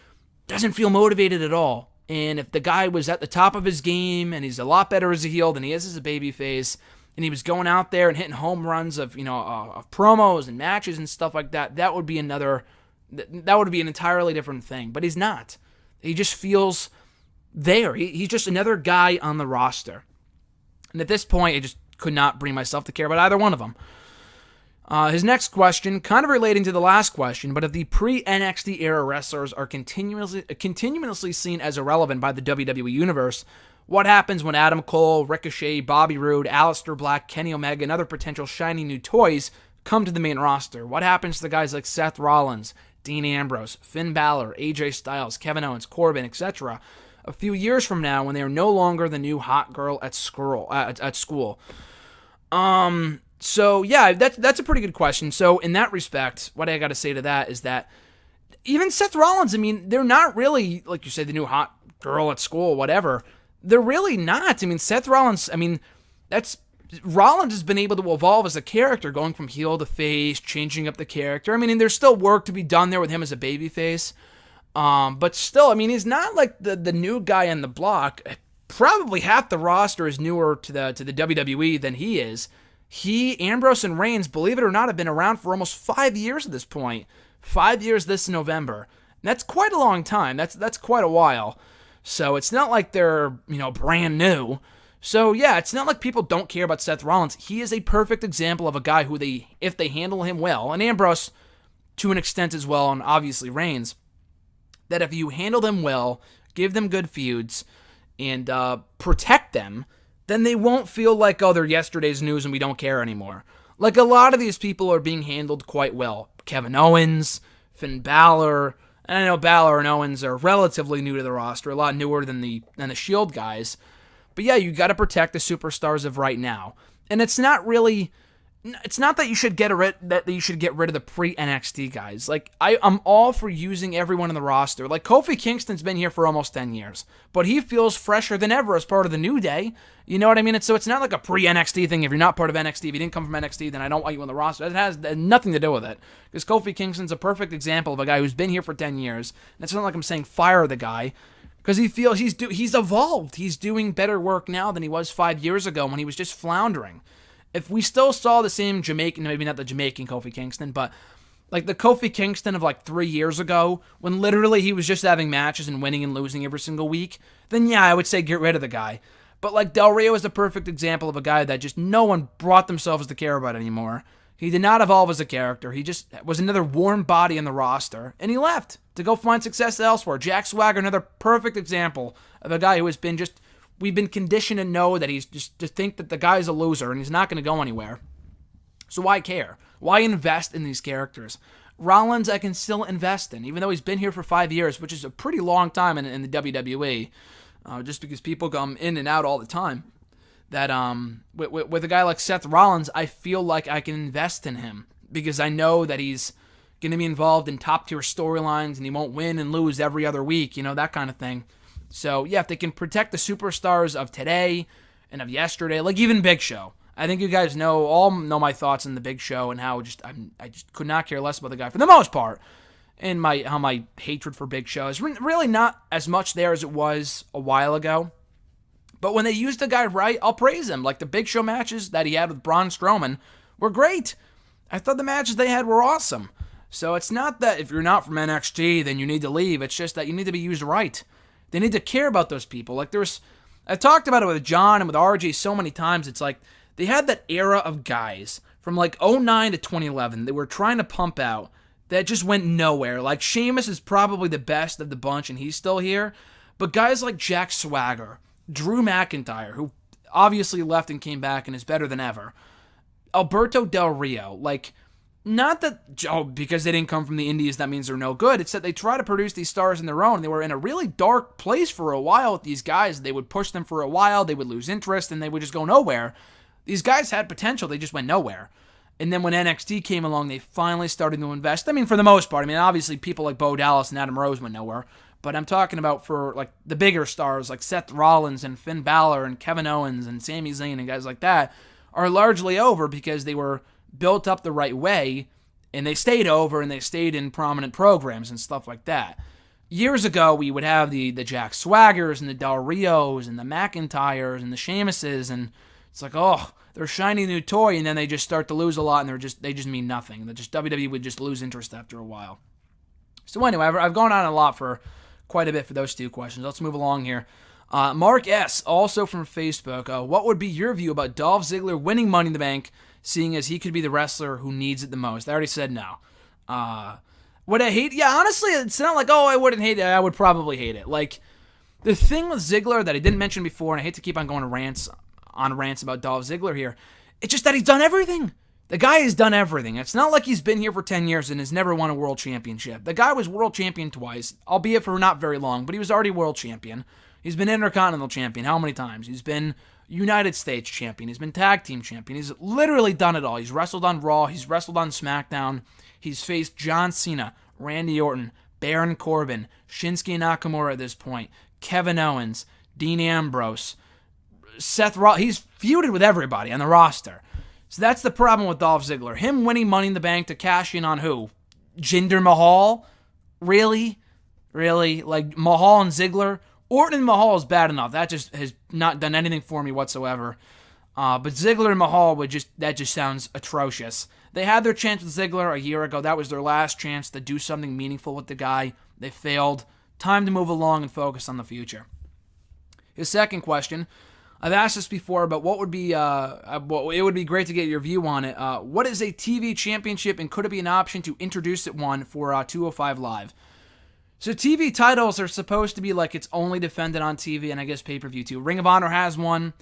A: doesn't feel motivated at all. And if the guy was at the top of his game and he's a lot better as a heel than he is as a babyface, and he was going out there and hitting home runs of of promos and matches and stuff like that, that would be an entirely different thing. But he's not. He just feels there. He's just another guy on the roster. And at this point, I just could not bring myself to care about either one of them. His next question, kind of relating to the last question, but if the pre-NXT era wrestlers are continuously seen as irrelevant by the WWE Universe, what happens when Adam Cole, Ricochet, Bobby Roode, Aleister Black, Kenny Omega, and other potential shiny new toys come to the main roster? What happens to the guys like Seth Rollins, Dean Ambrose, Finn Balor, AJ Styles, Kevin Owens, Corbin, etc., a few years from now when they are no longer the new hot girl at school? So yeah, that's a pretty good question. So in that respect, what I got to say to that is that even Seth Rollins, I mean, they're not really, like you said, the new hot girl at school, whatever. They're really not. I mean, Seth Rollins, Rollins has been able to evolve as a character, going from heel to face, changing up the character. I mean, and there's still work to be done there with him as a babyface. But still, I mean, he's not like the new guy on the block. Probably half the roster is newer to the WWE than he is. Ambrose, and Reigns, believe it or not, have been around for almost 5 years at this point. 5 years this November. And that's quite a long time. That's quite a while. So it's not like they're, brand new. So yeah, it's not like people don't care about Seth Rollins. He is a perfect example of a guy who if they handle him well, and Ambrose to an extent as well, and obviously Reigns, that if you handle them well, give them good feuds, and protect them, then they won't feel like, oh, they're yesterday's news and we don't care anymore. Like, a lot of these people are being handled quite well. Kevin Owens, Finn Balor, and I know Balor and Owens are relatively new to the roster, a lot newer than the Shield guys. But yeah, you got to protect the superstars of right now. And it's not that you should get rid of the pre-NXT guys. Like, I'm all for using everyone in the roster. Like, Kofi Kingston's been here for almost 10 years, but he feels fresher than ever as part of the New Day. You know what I mean? So it's not like a pre-NXT thing. If you're not part of NXT, if you didn't come from NXT, then I don't want you on the roster. It has nothing to do with it. Because Kofi Kingston's a perfect example of a guy who's been here for 10 years. And it's not like I'm saying fire the guy, because he feels he's evolved. He's doing better work now than he was 5 years ago when he was just floundering. If we still saw the same Jamaican, maybe not the Jamaican Kofi Kingston, but like the Kofi Kingston of like 3 years ago, when literally he was just having matches and winning and losing every single week, then yeah, I would say get rid of the guy. But like Del Rio is a perfect example of a guy that just no one brought themselves to care about anymore. He did not evolve as a character. He just was another warm body in the roster, and he left to go find success elsewhere. Jack Swagger, another perfect example of a guy who has been just, we've been conditioned to know that he's just to think that the guy's a loser and he's not going to go anywhere. So why care? Why invest in these characters? Rollins I can still invest in, even though he's been here for 5 years, which is a pretty long time in the WWE, just because people come in and out all the time. That with a guy like Seth Rollins, I feel like I can invest in him because I know that he's going to be involved in top-tier storylines and he won't win and lose every other week, that kind of thing. So, yeah, if they can protect the superstars of today and of yesterday, like even Big Show. I think you guys all know my thoughts on the Big Show and how I just could not care less about the guy for the most part. And how my hatred for Big Show is really not as much there as it was a while ago. But when they used the guy right, I'll praise him. Like the Big Show matches that he had with Braun Strowman were great. I thought the matches they had were awesome. So it's not that if you're not from NXT, then you need to leave. It's just that you need to be used right. They need to care about those people. Like I talked about it with John and with RJ so many times. It's like they had that era of guys from like 2009 to 2011 they were trying to pump out that just went nowhere. Like Sheamus is probably the best of the bunch and he's still here. But guys like Jack Swagger, Drew McIntyre, who obviously left and came back and is better than ever, Alberto Del Rio, like Not that, because they didn't come from the indies, that means they're no good. It's that they try to produce these stars on their own. They were in a really dark place for a while with these guys. They would push them for a while, they would lose interest, and they would just go nowhere. These guys had potential, they just went nowhere. And then when NXT came along, they finally started to invest. I mean, for the most part. I mean, obviously, people like Bo Dallas and Adam Rose went nowhere. But I'm talking about for like the bigger stars like Seth Rollins and Finn Balor and Kevin Owens and Sami Zayn and guys like that are largely over because they were built up the right way, and they stayed over, and they stayed in prominent programs and stuff like that. Years ago, we would have the Jack Swaggers and the Del Rios and the McIntyres and the Sheamuses, and it's like, oh, they're a shiny new toy, and then they just start to lose a lot, and they just mean nothing. WWE would just lose interest after a while. So anyway, I've gone on a lot for quite a bit for those two questions. Let's move along here. Mark S., also from Facebook, what would be your view about Dolph Ziggler winning Money in the Bank, seeing as he could be the wrestler who needs it the most? I already said no. Would I hate? Yeah, honestly, it's not like, I wouldn't hate it. I would probably hate it. Like, the thing with Ziggler that I didn't mention before, and I hate to keep on going on rants about Dolph Ziggler here, it's just that he's done everything. The guy has done everything. It's not like he's been here for 10 years and has never won a world championship. The guy was world champion twice, albeit for not very long, but he was already world champion. He's been Intercontinental champion how many times? He's been United States champion. He's been tag team champion. He's literally done it all. He's wrestled on Raw. He's wrestled on SmackDown. He's faced John Cena, Randy Orton, Baron Corbin, Shinsuke Nakamura at this point, Kevin Owens, Dean Ambrose, Seth Rollins. He's feuded with everybody on the roster. So that's the problem with Dolph Ziggler. Him winning Money in the Bank to cash in on who? Jinder Mahal? Really? Really? Like Mahal and Ziggler? Orton and Mahal is bad enough. That just has not done anything for me whatsoever. But Ziggler and Mahal that just sounds atrocious. They had their chance with Ziggler a year ago. That was their last chance to do something meaningful with the guy. They failed. Time to move along and focus on the future. His second question, I've asked this before, but what would be it would be great to get your view on it. What is a TV championship, and could it be an option to introduce it one for 205 Live? So TV titles are supposed to be like it's only defended on TV, and I guess pay-per-view too. Ring of Honor has one.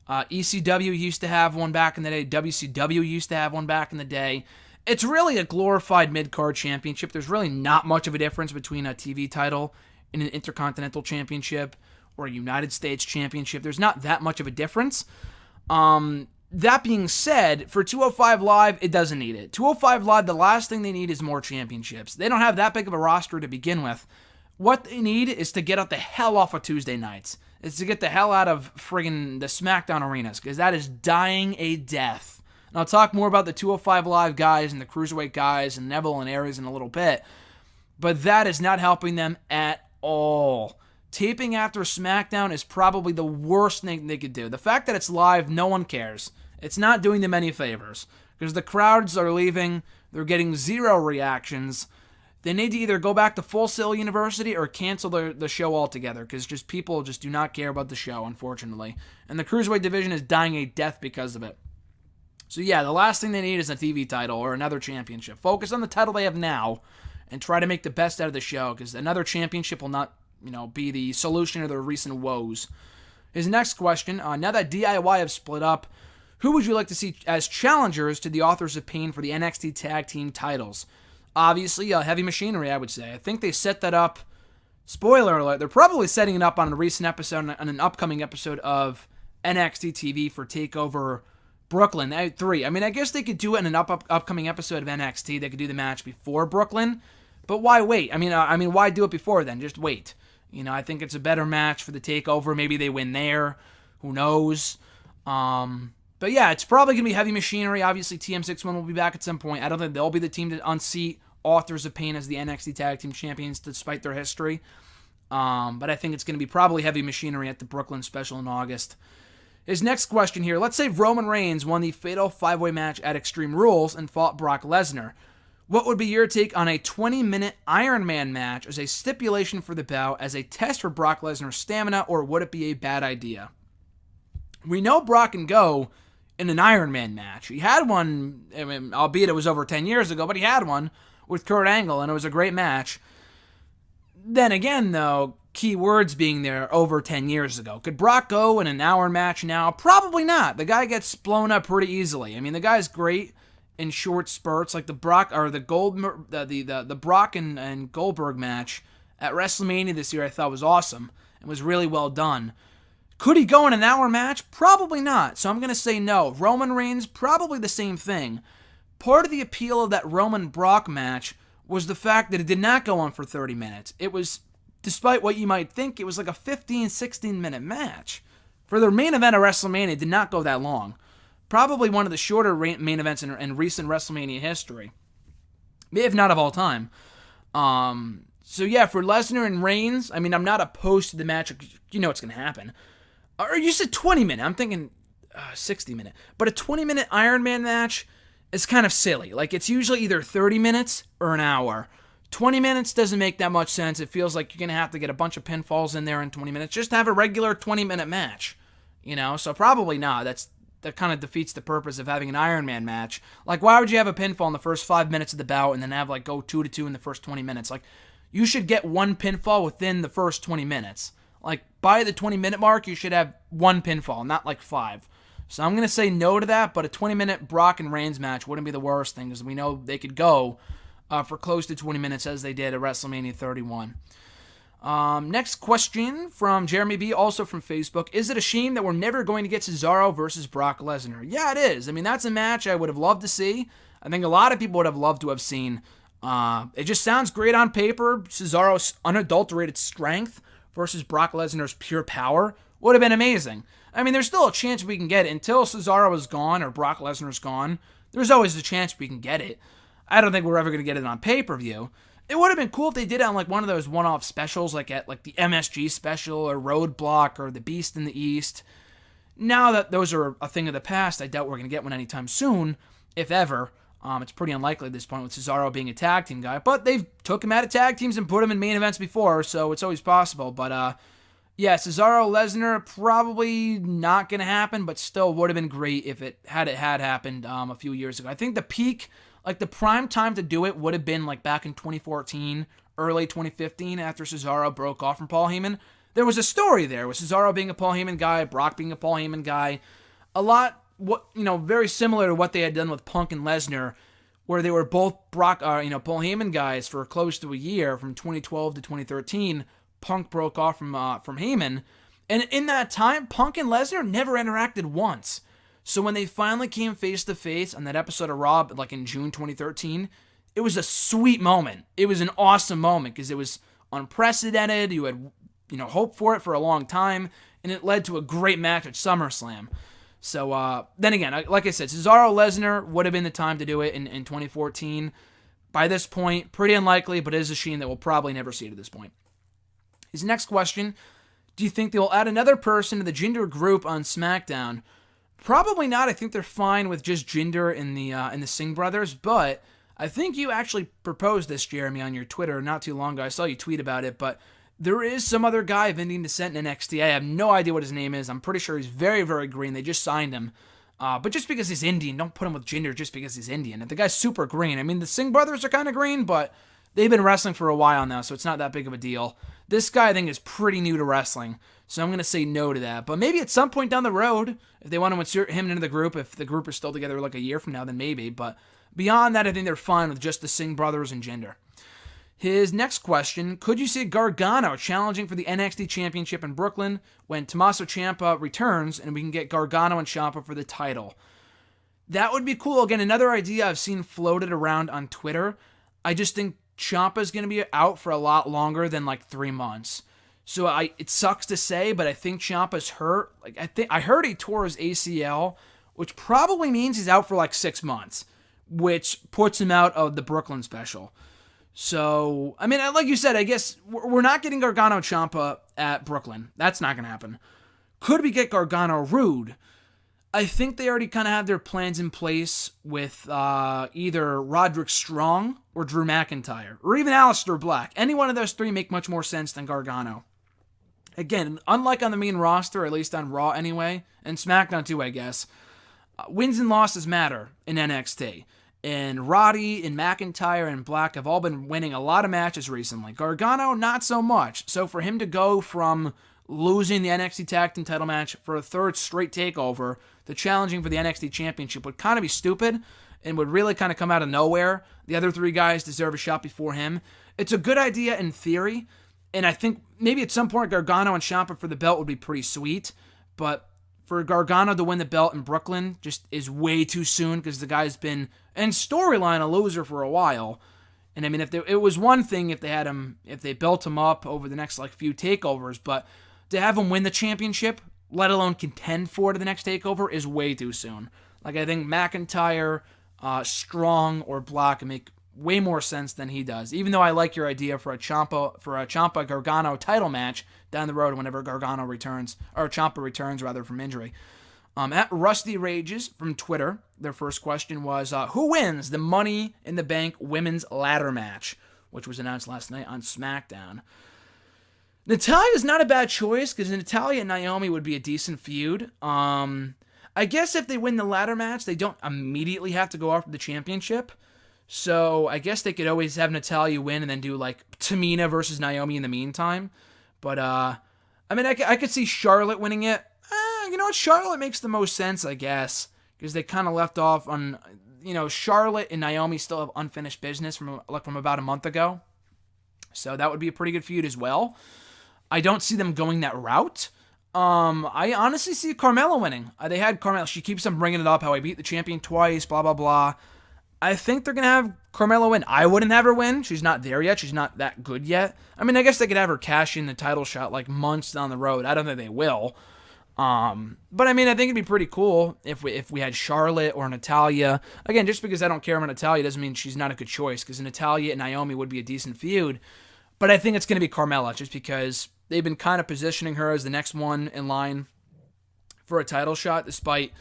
A: ECW used to have one back in the day. WCW used to have one back in the day. It's really a glorified mid-card championship. There's really not much of a difference between a TV title and an Intercontinental Championship or a United States Championship. There's not that much of a difference. That being said, for 205 Live, it doesn't need it. 205 Live, the last thing they need is more championships. They don't have that big of a roster to begin with. What they need is to get out the hell off of Tuesday nights. It's to get the hell out of friggin' the SmackDown arenas, because that is dying a death. And I'll talk more about the 205 Live guys and the Cruiserweight guys and Neville and Aries in a little bit, but that is not helping them at all. Taping after SmackDown is probably the worst thing they could do. The fact that it's live, no one cares. It's not doing them any favors, because the crowds are leaving. They're getting zero reactions. They need to either go back to Full Sail University or cancel the show altogether, because just people just do not care about the show, unfortunately. And the Cruiserweight division is dying a death because of it. So yeah, the last thing they need is a TV title or another championship. Focus on the title they have now and try to make the best out of the show, because another championship will not, be the solution to their recent woes. His next question, now that DIY have split up, who would you like to see as challengers to the Authors of Pain for the NXT Tag Team titles? Obviously, Heavy Machinery, I would say. I think they set that up. Spoiler alert, they're probably setting it up on a recent episode, on an upcoming episode of NXT TV for TakeOver Brooklyn 3. I mean, I guess they could do it in an upcoming episode of NXT. They could do the match before Brooklyn, but why wait? I mean, why do it before then? Just wait. I think it's a better match for the TakeOver. Maybe they win there. Who knows? But yeah, it's probably going to be Heavy Machinery. Obviously, TM61 will be back at some point. I don't think they'll be the team to unseat Authors of Pain as the NXT Tag Team Champions, despite their history. But I think it's going to be probably Heavy Machinery at the Brooklyn special in August. His next question here. Let's say Roman Reigns won the Fatal 5-Way match at Extreme Rules and fought Brock Lesnar. What would be your take on a 20-minute Iron Man match as a stipulation for the bout, as a test for Brock Lesnar's stamina, or would it be a bad idea? We know Brock can go in an Iron Man match. He had one, albeit it was over 10 years ago, but he had one with Kurt Angle, and it was a great match. Then again, though, key words being there, over 10 years ago. Could Brock go in an hour match now? Probably not. The guy gets blown up pretty easily. I mean, the guy's great in short spurts, like the Brock or the Brock and Goldberg match at WrestleMania this year. I thought was awesome and was really well done. Could he go in an hour match? Probably not. So I'm going to say no. Roman Reigns, probably the same thing. Part of the appeal of that Roman-Brock match was the fact that it did not go on for 30 minutes. It was, despite what you might think, it was like a 15, 16-minute match. For the main event of WrestleMania, it did not go that long. Probably one of the shorter main events in recent WrestleMania history. If not of all time. So yeah, for Lesnar and Reigns, I mean, I'm not opposed to the match. You know what's going to happen. Or you said 20-minute. I'm thinking 60-minute. But a 20-minute Iron Man match is kind of silly. Like, it's usually either 30 minutes or an hour. 20 minutes doesn't make that much sense. It feels like you're going to have to get a bunch of pinfalls in there in 20 minutes. Just have a regular 20-minute match. You know, so probably not. That kind of defeats the purpose of having an Iron Man match. Like, why would you have a pinfall in the first 5 minutes of the bout and then have, like, go 2-2 in the first 20 minutes? Like, you should get one pinfall within the first 20 minutes. Like, by the 20-minute mark, you should have one pinfall, not like 5. So I'm going to say no to that, but a 20-minute Brock and Reigns match wouldn't be the worst thing, because we know they could go for close to 20 minutes as they did at WrestleMania 31. Next question from Jeremy B., also from Facebook. Is it a shame that we're never going to get Cesaro versus Brock Lesnar? Yeah, it is. I mean, that's a match I would have loved to see. I think a lot of people would have loved to have seen. It just sounds great on paper. Cesaro's unadulterated strength versus Brock Lesnar's pure power would have been amazing. I mean, there's still a chance we can get it. Until Cesaro is gone or Brock Lesnar's gone, there's always a chance we can get it. I don't think we're ever going to get it on pay-per-view. It would have been cool if they did it on like one of those one-off specials, like at like the MSG special or Roadblock or the Beast in the East. Now that those are a thing of the past, I doubt we're going to get one anytime soon, if ever. It's pretty unlikely at this point with Cesaro being a tag team guy, but they've took him out of tag teams and put him in main events before, so it's always possible. But yeah, Cesaro Lesnar probably not going to happen, but still would have been great if it had happened a few years ago. I think the peak, like the prime time to do it, would have been like back in 2014, early 2015, after Cesaro broke off from Paul Heyman. There was a story there with Cesaro being a Paul Heyman guy, Brock being a Paul Heyman guy. A lot, very similar to what they had done with Punk and Lesnar, where they were both Paul Heyman guys for close to a year, from 2012 to 2013. Punk broke off from Heyman, and in that time, Punk and Lesnar never interacted once. So when they finally came face to face on that episode of Raw, like in June 2013, it was a sweet moment. It was an awesome moment because it was unprecedented. You had hoped for it for a long time, and it led to a great match at SummerSlam. So then again, like I said, Cesaro Lesnar would have been the time to do it in 2014. By this point, pretty unlikely, but it is a shame that we'll probably never see it at this point. His next question: do you think they'll add another person to the Jinder group on SmackDown? Probably not. I think they're fine with just Jinder and the Singh brothers, but I think you actually proposed this, Jeremy, on your Twitter not too long ago. I saw you tweet about it, but there is some other guy of Indian descent in NXT. I have no idea what his name is. I'm pretty sure he's very, very green. They just signed him. But just because he's Indian, don't put him with Jinder just because he's Indian. And the guy's super green. I mean, the Singh brothers are kind of green, but they've been wrestling for a while now, so it's not that big of a deal. This guy, I think, is pretty new to wrestling, so I'm going to say no to that. But maybe at some point down the road, if they want to insert him into the group, if the group is still together like a year from now, then maybe. But beyond that, I think they're fine with just the Singh brothers and Jinder. His next question: could you see Gargano challenging for the NXT Championship in Brooklyn when Tommaso Ciampa returns and we can get Gargano and Ciampa for the title? That would be cool. Again, another idea I've seen floated around on Twitter. I just think Ciampa's going to be out for a lot longer than like 3 months. So it sucks to say, but I think Ciampa's hurt. I heard he tore his ACL, which probably means he's out for like 6 months, which puts him out of the Brooklyn special. So, I mean, like you said, I guess we're not getting Gargano Ciampa at Brooklyn. That's not going to happen. Could we get Gargano Rude? I think they already kind of have their plans in place with either Roderick Strong or Drew McIntyre, or even Aleister Black. Any one of those three make much more sense than Gargano. Again, unlike on the main roster, at least on Raw anyway, and SmackDown too, I guess, wins and losses matter in NXT. And Roddy and McIntyre and Black have all been winning a lot of matches recently. Gargano, not so much. So for him to go from losing the NXT Tag Team title match for a third straight takeover to challenging for the NXT Championship would kind of be stupid. and would really kind of come out of nowhere. The other 3 guys deserve a shot before him. It's a good idea in theory, and I think maybe at some point Gargano and Ciampa for the belt would be pretty sweet, but for Gargano to win the belt in Brooklyn just is way too soon because the guy's been, in storyline, a loser for a while. And I mean, it was one thing if they built him up over the next few takeovers, but to have him win the championship, let alone contend for it at the next takeover, is way too soon. I think McIntyre, Strong, or Block make way more sense than he does. Even though I like your idea for a Ciampa Gargano title match down the road whenever Gargano returns, or Ciampa returns rather, from injury. At Rusty Rages from Twitter, their first question was, who wins the Money in the Bank women's ladder match, which was announced last night on SmackDown. Natalya is not a bad choice because Natalya and Naomi would be a decent feud. I guess if they win the ladder match, they don't immediately have to go after the championship. So I guess they could always have Natalya win and then do Tamina versus Naomi in the meantime. But I could see Charlotte winning it. You know what? Charlotte makes the most sense, I guess, because they kind of left off on, Charlotte and Naomi still have unfinished business from about a month ago. So that would be a pretty good feud as well. I don't see them going that route. I honestly see Carmella winning. They had Carmella. She keeps on bringing it up, how I beat the champion twice, blah, blah, blah. I think they're going to have Carmella win. I wouldn't have her win. She's not there yet. She's not that good yet. I mean, I guess they could have her cash in the title shot months down the road. I don't think they will. But I mean, I think it'd be pretty cool if we had Charlotte or Natalya. Again, just because I don't care about Natalya doesn't mean she's not a good choice, because Natalya and Naomi would be a decent feud. But I think it's going to be Carmella, just because they've been kind of positioning her as the next one in line for a title shot, despite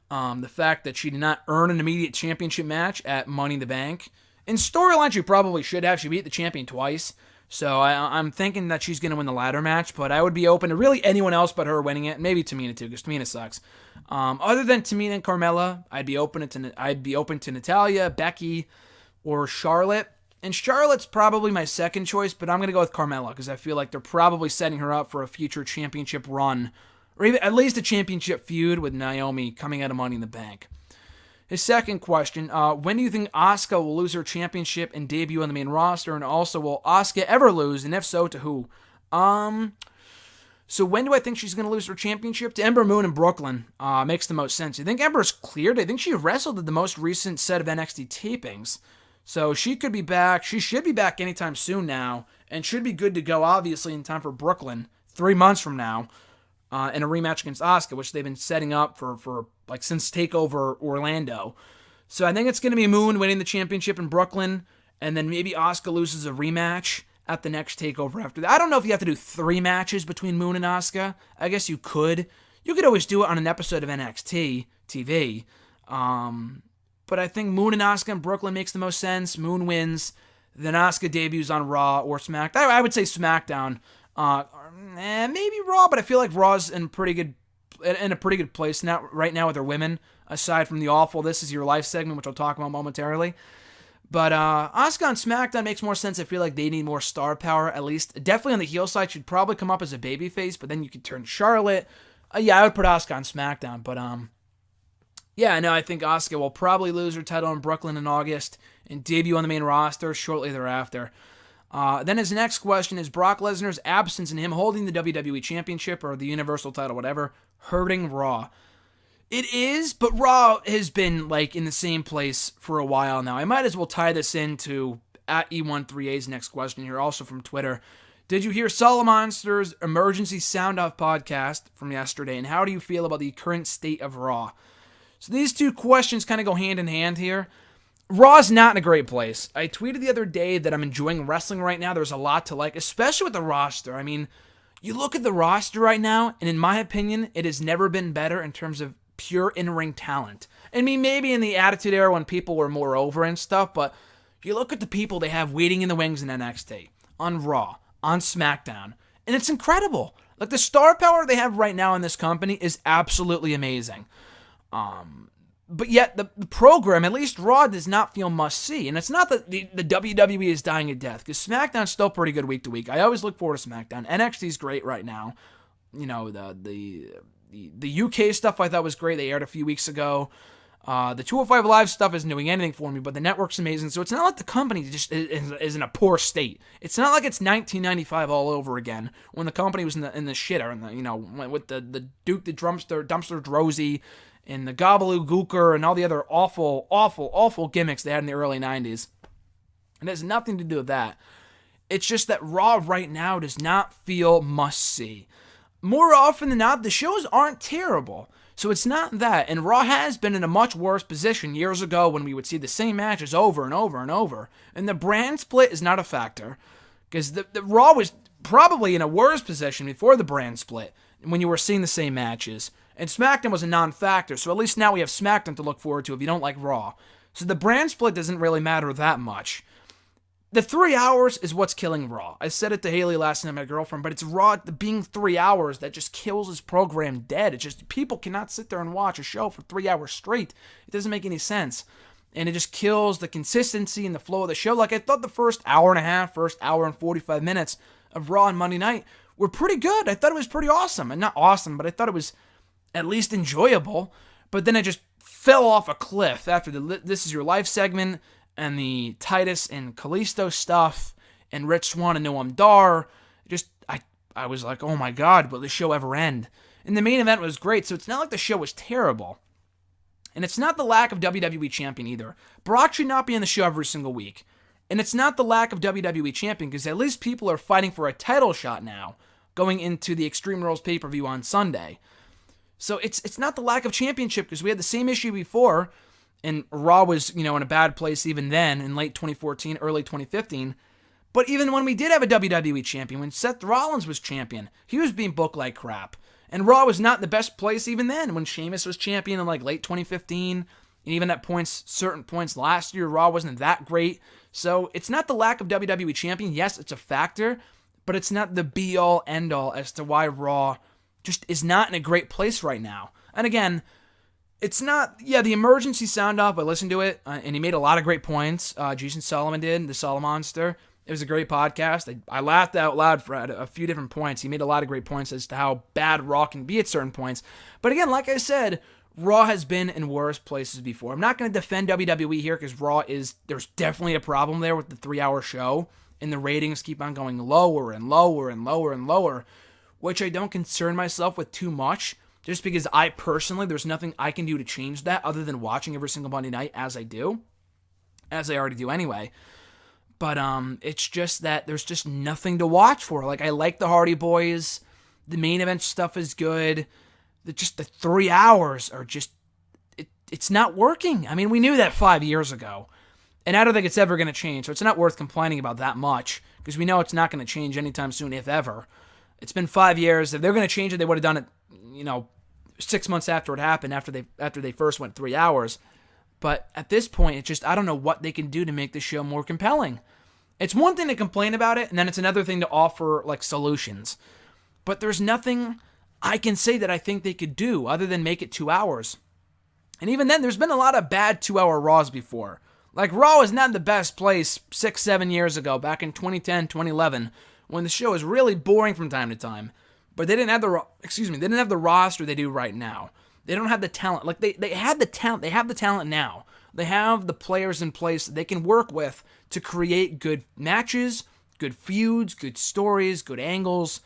A: the fact that she did not earn an immediate championship match at Money in the Bank. In storyline, she probably should have. She beat the champion twice. So I'm thinking that she's going to win the ladder match, but I would be open to really anyone else but her winning it. Maybe Tamina too, because Tamina sucks. Other than Tamina and Carmella, I'd be open to Natalya, Becky, or Charlotte. And Charlotte's probably my second choice, but I'm going to go with Carmella because I feel like they're probably setting her up for a future championship run, or even at least a championship feud with Naomi coming out of Money in the Bank. His second question, when do you think Asuka will lose her championship and debut on the main roster? And also, will Asuka ever lose? And if so, to who? So when do I think she's going to lose her championship? To Ember Moon in Brooklyn. Makes the most sense. I think Ember's cleared. I think she wrestled at the most recent set of NXT tapings. So she could be back. She should be back anytime soon now. And should be good to go, obviously, in time for Brooklyn 3 months from now. In a rematch against Asuka, which they've been setting up for since TakeOver Orlando. So I think it's going to be Moon winning the championship in Brooklyn, and then maybe Asuka loses a rematch at the next TakeOver after that. I don't know if you have to do 3 matches between Moon and Asuka. I guess you could. You could always do it on an episode of NXT TV. But I think Moon and Asuka in Brooklyn makes the most sense. Moon wins, then Asuka debuts on Raw or SmackDown. I would say SmackDown. Maybe Raw, but I feel like Raw's in a pretty good place now, right now with their women, aside from the awful This Is Your Life segment, which I'll talk about momentarily. But Asuka on SmackDown makes more sense. I feel like they need more star power, at least. Definitely on the heel side, should probably come up as a babyface, but then you could turn Charlotte. I would put Asuka on SmackDown, but I think Asuka will probably lose her title in Brooklyn in August and debut on the main roster shortly thereafter. Then his next question is Brock Lesnar's absence and him holding the WWE Championship or the Universal title, whatever, hurting Raw. It is, but Raw has been in the same place for a while now. I might as well tie this into at E13A's next question here, also from Twitter. Did you hear Solomonster's Emergency Sound-Off podcast from yesterday, and how do you feel about the current state of Raw? So these two questions kind of go hand in hand here. Raw's not in a great place. I tweeted the other day that I'm enjoying wrestling right now. There's a lot to like, especially with the roster. I mean, you look at the roster right now, and in my opinion, it has never been better in terms of pure in-ring talent. I mean, maybe in the Attitude Era when people were more over and stuff, but you look at the people they have waiting in the wings in NXT, on Raw, on SmackDown, and it's incredible. The star power they have right now in this company is absolutely amazing. But yet, the program, at least Raw, does not feel must-see. And it's not that the WWE is dying a death, because SmackDown's still pretty good week to week. I always look forward to SmackDown. NXT's great right now. The UK stuff I thought was great. They aired a few weeks ago. The 205 Live stuff isn't doing anything for me, but the network's amazing. So it's not like the company just is in a poor state. It's not like it's 1995 all over again when the company was in the shitter, and with the Duke the Dumpster Drosy and the Gobbloo Gooker and all the other awful, awful, awful gimmicks they had in the early 90s. It has nothing to do with that. It's just that Raw right now does not feel must-see. More often than not, the shows aren't terrible. So it's not that. And Raw has been in a much worse position years ago when we would see the same matches over and over and over. And the brand split is not a factor. Because the Raw was probably in a worse position before the brand split when you were seeing the same matches. And SmackDown was a non-factor. So at least now we have SmackDown to look forward to if you don't like Raw. So the brand split doesn't really matter that much. The 3 hours is what's killing Raw. I said it to Haley last night, my girlfriend, but it's Raw being 3 hours that just kills this program dead. It's just people cannot sit there and watch a show for 3 hours straight. It doesn't make any sense. And it just kills the consistency and the flow of the show. Like I thought the first hour and a half, first hour and 45 minutes of Raw on Monday night were pretty good. I thought it was pretty awesome. And not awesome, but I thought it was at least enjoyable. But then it just fell off a cliff after the This Is Your Life segment and the Titus and Kalisto stuff, and Rich Swann and Noam Dar. I was like, oh my God, will this show ever end? And the main event was great, so it's not like the show was terrible. And it's not the lack of WWE Champion either. Brock should not be in the show every single week. And it's not the lack of WWE Champion, because at least people are fighting for a title shot now, going into the Extreme Rules pay-per-view on Sunday. So it's not the lack of championship, because we had the same issue before, and Raw was, in a bad place even then in late 2014, early 2015. But even when we did have a WWE champion, when Seth Rollins was champion, he was being booked like crap. And Raw was not in the best place even then when Sheamus was champion in late 2015. And even at certain points last year, Raw wasn't that great. So it's not the lack of WWE champion. Yes, it's a factor, but it's not the be-all, end-all as to why Raw just is not in a great place right now. And again, it's not, the emergency sound off, I listened to it, and he made a lot of great points. Jason Solomon did, the Solomonster. It was a great podcast. I laughed out loud for a few different points. He made a lot of great points as to how bad Raw can be at certain points. But again, like I said, Raw has been in worse places before. I'm not going to defend WWE here because there's definitely a problem there with the 3-hour show, and the ratings keep on going lower and lower and lower and lower, which I don't concern myself with too much. Just because there's nothing I can do to change that other than watching every single Monday night as I already do anyway. But it's just that there's just nothing to watch for. I like the Hardy Boys. The main event stuff is good. The 3 hours are just, it's not working. I mean, we knew that 5 years ago. And I don't think it's ever going to change. So it's not worth complaining about that much because we know it's not going to change anytime soon, if ever. It's been 5 years. If they're going to change it, they would have done it 6 months after it happened, after they first went 3 hours. But at this point, it's just, I don't know what they can do to make the show more compelling. It's one thing to complain about it, and then it's another thing to offer, solutions. But there's nothing I can say that I think they could do other than make it 2 hours. And even then, there's been a lot of bad 2-hour Raws before. Raw was not in the best place 6-7 years ago, back in 2010, 2011, when the show was really boring from time to time. But they didn't have the roster they do right now. They don't have the talent. They had the talent. They have the talent now. They have the players in place that they can work with to create good matches, good feuds, good stories, good angles.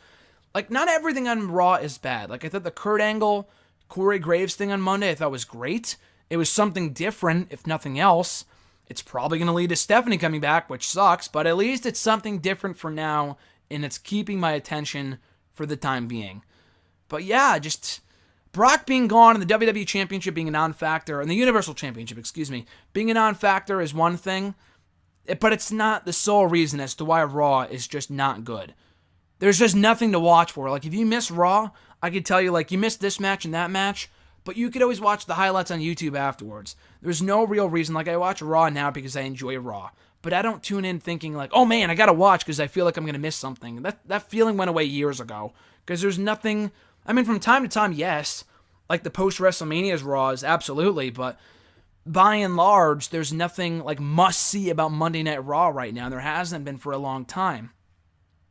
A: Not everything on Raw is bad. I thought the Kurt Angle, Corey Graves thing on Monday, I thought was great. It was something different, if nothing else. It's probably going to lead to Stephanie coming back, which sucks, but at least it's something different for now, and it's keeping my attention for the time being. But yeah, just Brock being gone and the WWE Championship being a non-factor, and the Universal Championship, being a non-factor is one thing, but it's not the sole reason as to why Raw is just not good. There's just nothing to watch for. If you miss Raw, I could tell you, you missed this match and that match, but you could always watch the highlights on YouTube afterwards. There's no real reason. I watch Raw now because I enjoy Raw. But I don't tune in thinking oh man, I gotta watch because I feel like I'm gonna miss something. That feeling went away years ago. Because there's nothing, from time to time, yes, the post-WrestleMania's Raws, absolutely, but by and large, there's nothing must-see about Monday Night Raw right now. There hasn't been for a long time.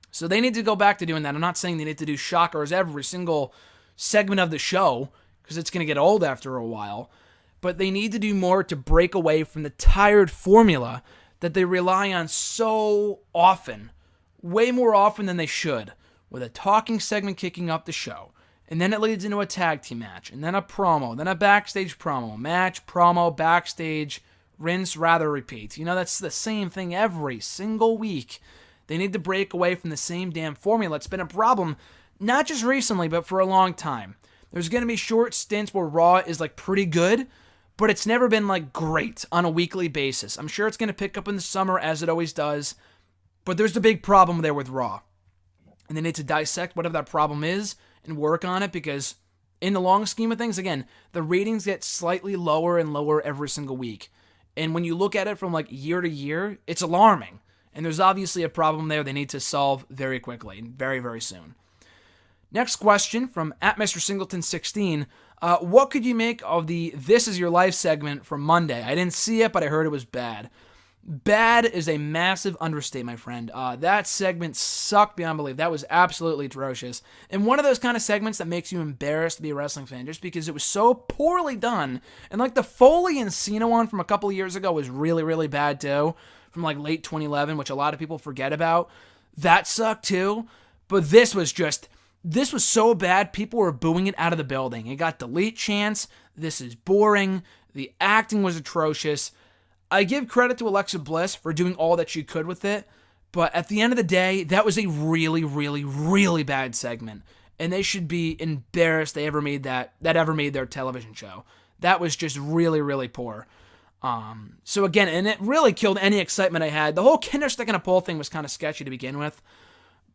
A: So they need to go back to doing that. I'm not saying they need to do shockers every single segment of the show, because it's going to get old after a while. but they need to do more to break away from the tired formula that they rely on so often, way more often than they should, with a talking segment kicking up the show. And then it leads into a tag team match, and then a promo, then a backstage promo, match, promo, backstage, rinse, rather repeat. That's the same thing every single week. They need to break away from the same damn formula. It's been a problem, not just recently, but for a long time. There's going to be short stints where Raw is pretty good, but it's never been great on a weekly basis. I'm sure it's going to pick up in the summer as it always does, but there's a big problem there with Raw. And they need to dissect whatever that problem is and work on it, because in the long scheme of things, again, the ratings get slightly lower and lower every single week. And when you look at it from year to year, it's alarming. And there's obviously a problem there they need to solve very quickly, very, very soon. Next question from @MrSingleton16. What could you make of the This Is Your Life segment from Monday? I didn't see it, but I heard it was bad. Bad is a massive understatement, my friend. That segment sucked beyond belief. That was absolutely atrocious. And one of those kind of segments that makes you embarrassed to be a wrestling fan, just because it was so poorly done. And the Foley and Cena one from a couple of years ago was really, really bad too, from late 2011, which a lot of people forget about. That sucked too. But this was so bad, people were booing it out of the building. It got delete chants. This is boring. The acting was atrocious. I give credit to Alexa Bliss for doing all that she could with it, but at the end of the day, that was a really, really, really bad segment, and they should be embarrassed they ever made that ever made their television show. That was just really, really poor. So again, and it really killed any excitement I had. The whole Kinder Stick and a Pole thing was kind of sketchy to begin with,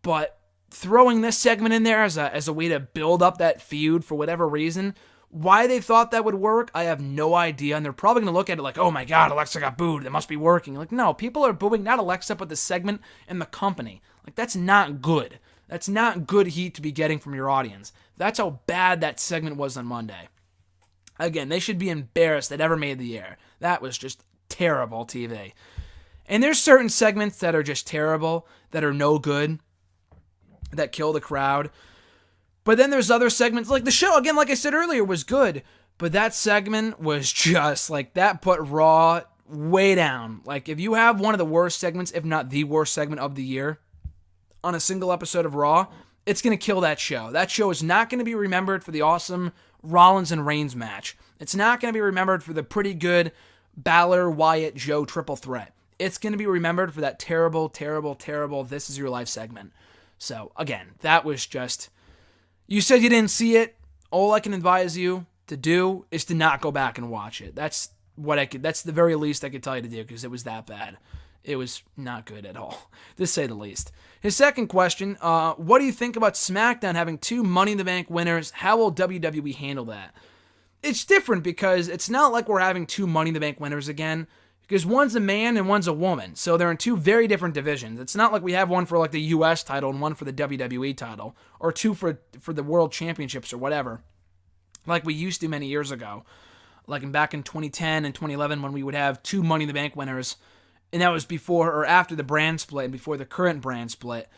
A: but throwing this segment in there as a way to build up that feud for whatever reason. Why they thought that would work, I have no idea, and they're probably going to look at it oh my god, Alexa got booed, it must be working. No, people are booing not Alexa, but the segment and the company. That's not good. That's not good heat to be getting from your audience. That's how bad that segment was on Monday. Again, they should be embarrassed that ever made the air. That was just terrible TV. And there's certain segments that are just terrible, that are no good, that kill the crowd. But then there's other segments, the show, again, like I said earlier, was good. But that segment was just, that put Raw way down. If you have one of the worst segments, if not the worst segment of the year, on a single episode of Raw, it's going to kill that show. That show is not going to be remembered for the awesome Rollins and Reigns match. It's not going to be remembered for the pretty good Balor, Wyatt, Joe triple threat. It's going to be remembered for that terrible, terrible, terrible This Is Your Life segment. So, again, that was just... You said you didn't see it. All I can advise you to do is to not go back and watch it. That's the very least I could tell you to do, because it was that bad. It was not good at all, to say the least. His second question, what do you think about SmackDown having 2 Money in the Bank winners? How will WWE handle that? It's different, because it's not like we're having 2 Money in the Bank winners again, because one's a man and one's a woman. So they're in 2 very different divisions. It's not like we have one for the US title and one for the WWE title, or 2 for the World Championships or whatever, like we used to many years ago, back in 2010 and 2011, when we would have 2 Money in the Bank winners, and that was before or after the brand split and before the current brand split.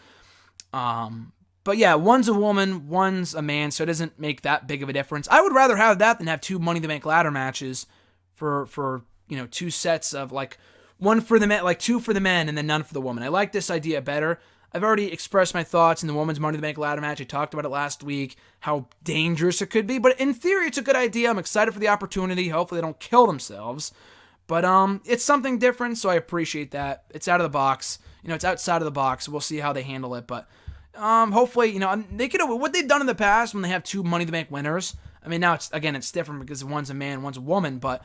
A: But yeah, one's a woman, one's a man, so it doesn't make that big of a difference. I would rather have that than have 2 Money in the Bank ladder matches for 2 sets of one for the men, 2 for the men and then none for the woman. I like this idea better. I've already expressed my thoughts in the women's Money in the Bank ladder match. I talked about it last week, how dangerous it could be, but in theory, it's a good idea. I'm excited for the opportunity. Hopefully they don't kill themselves, but it's something different, so I appreciate that. It's out of the box. It's outside of the box. We'll see how they handle it, but hopefully, they could, what they've done in the past when they have 2 Money in the Bank winners. I mean, now it's different because one's a man, one's a woman, but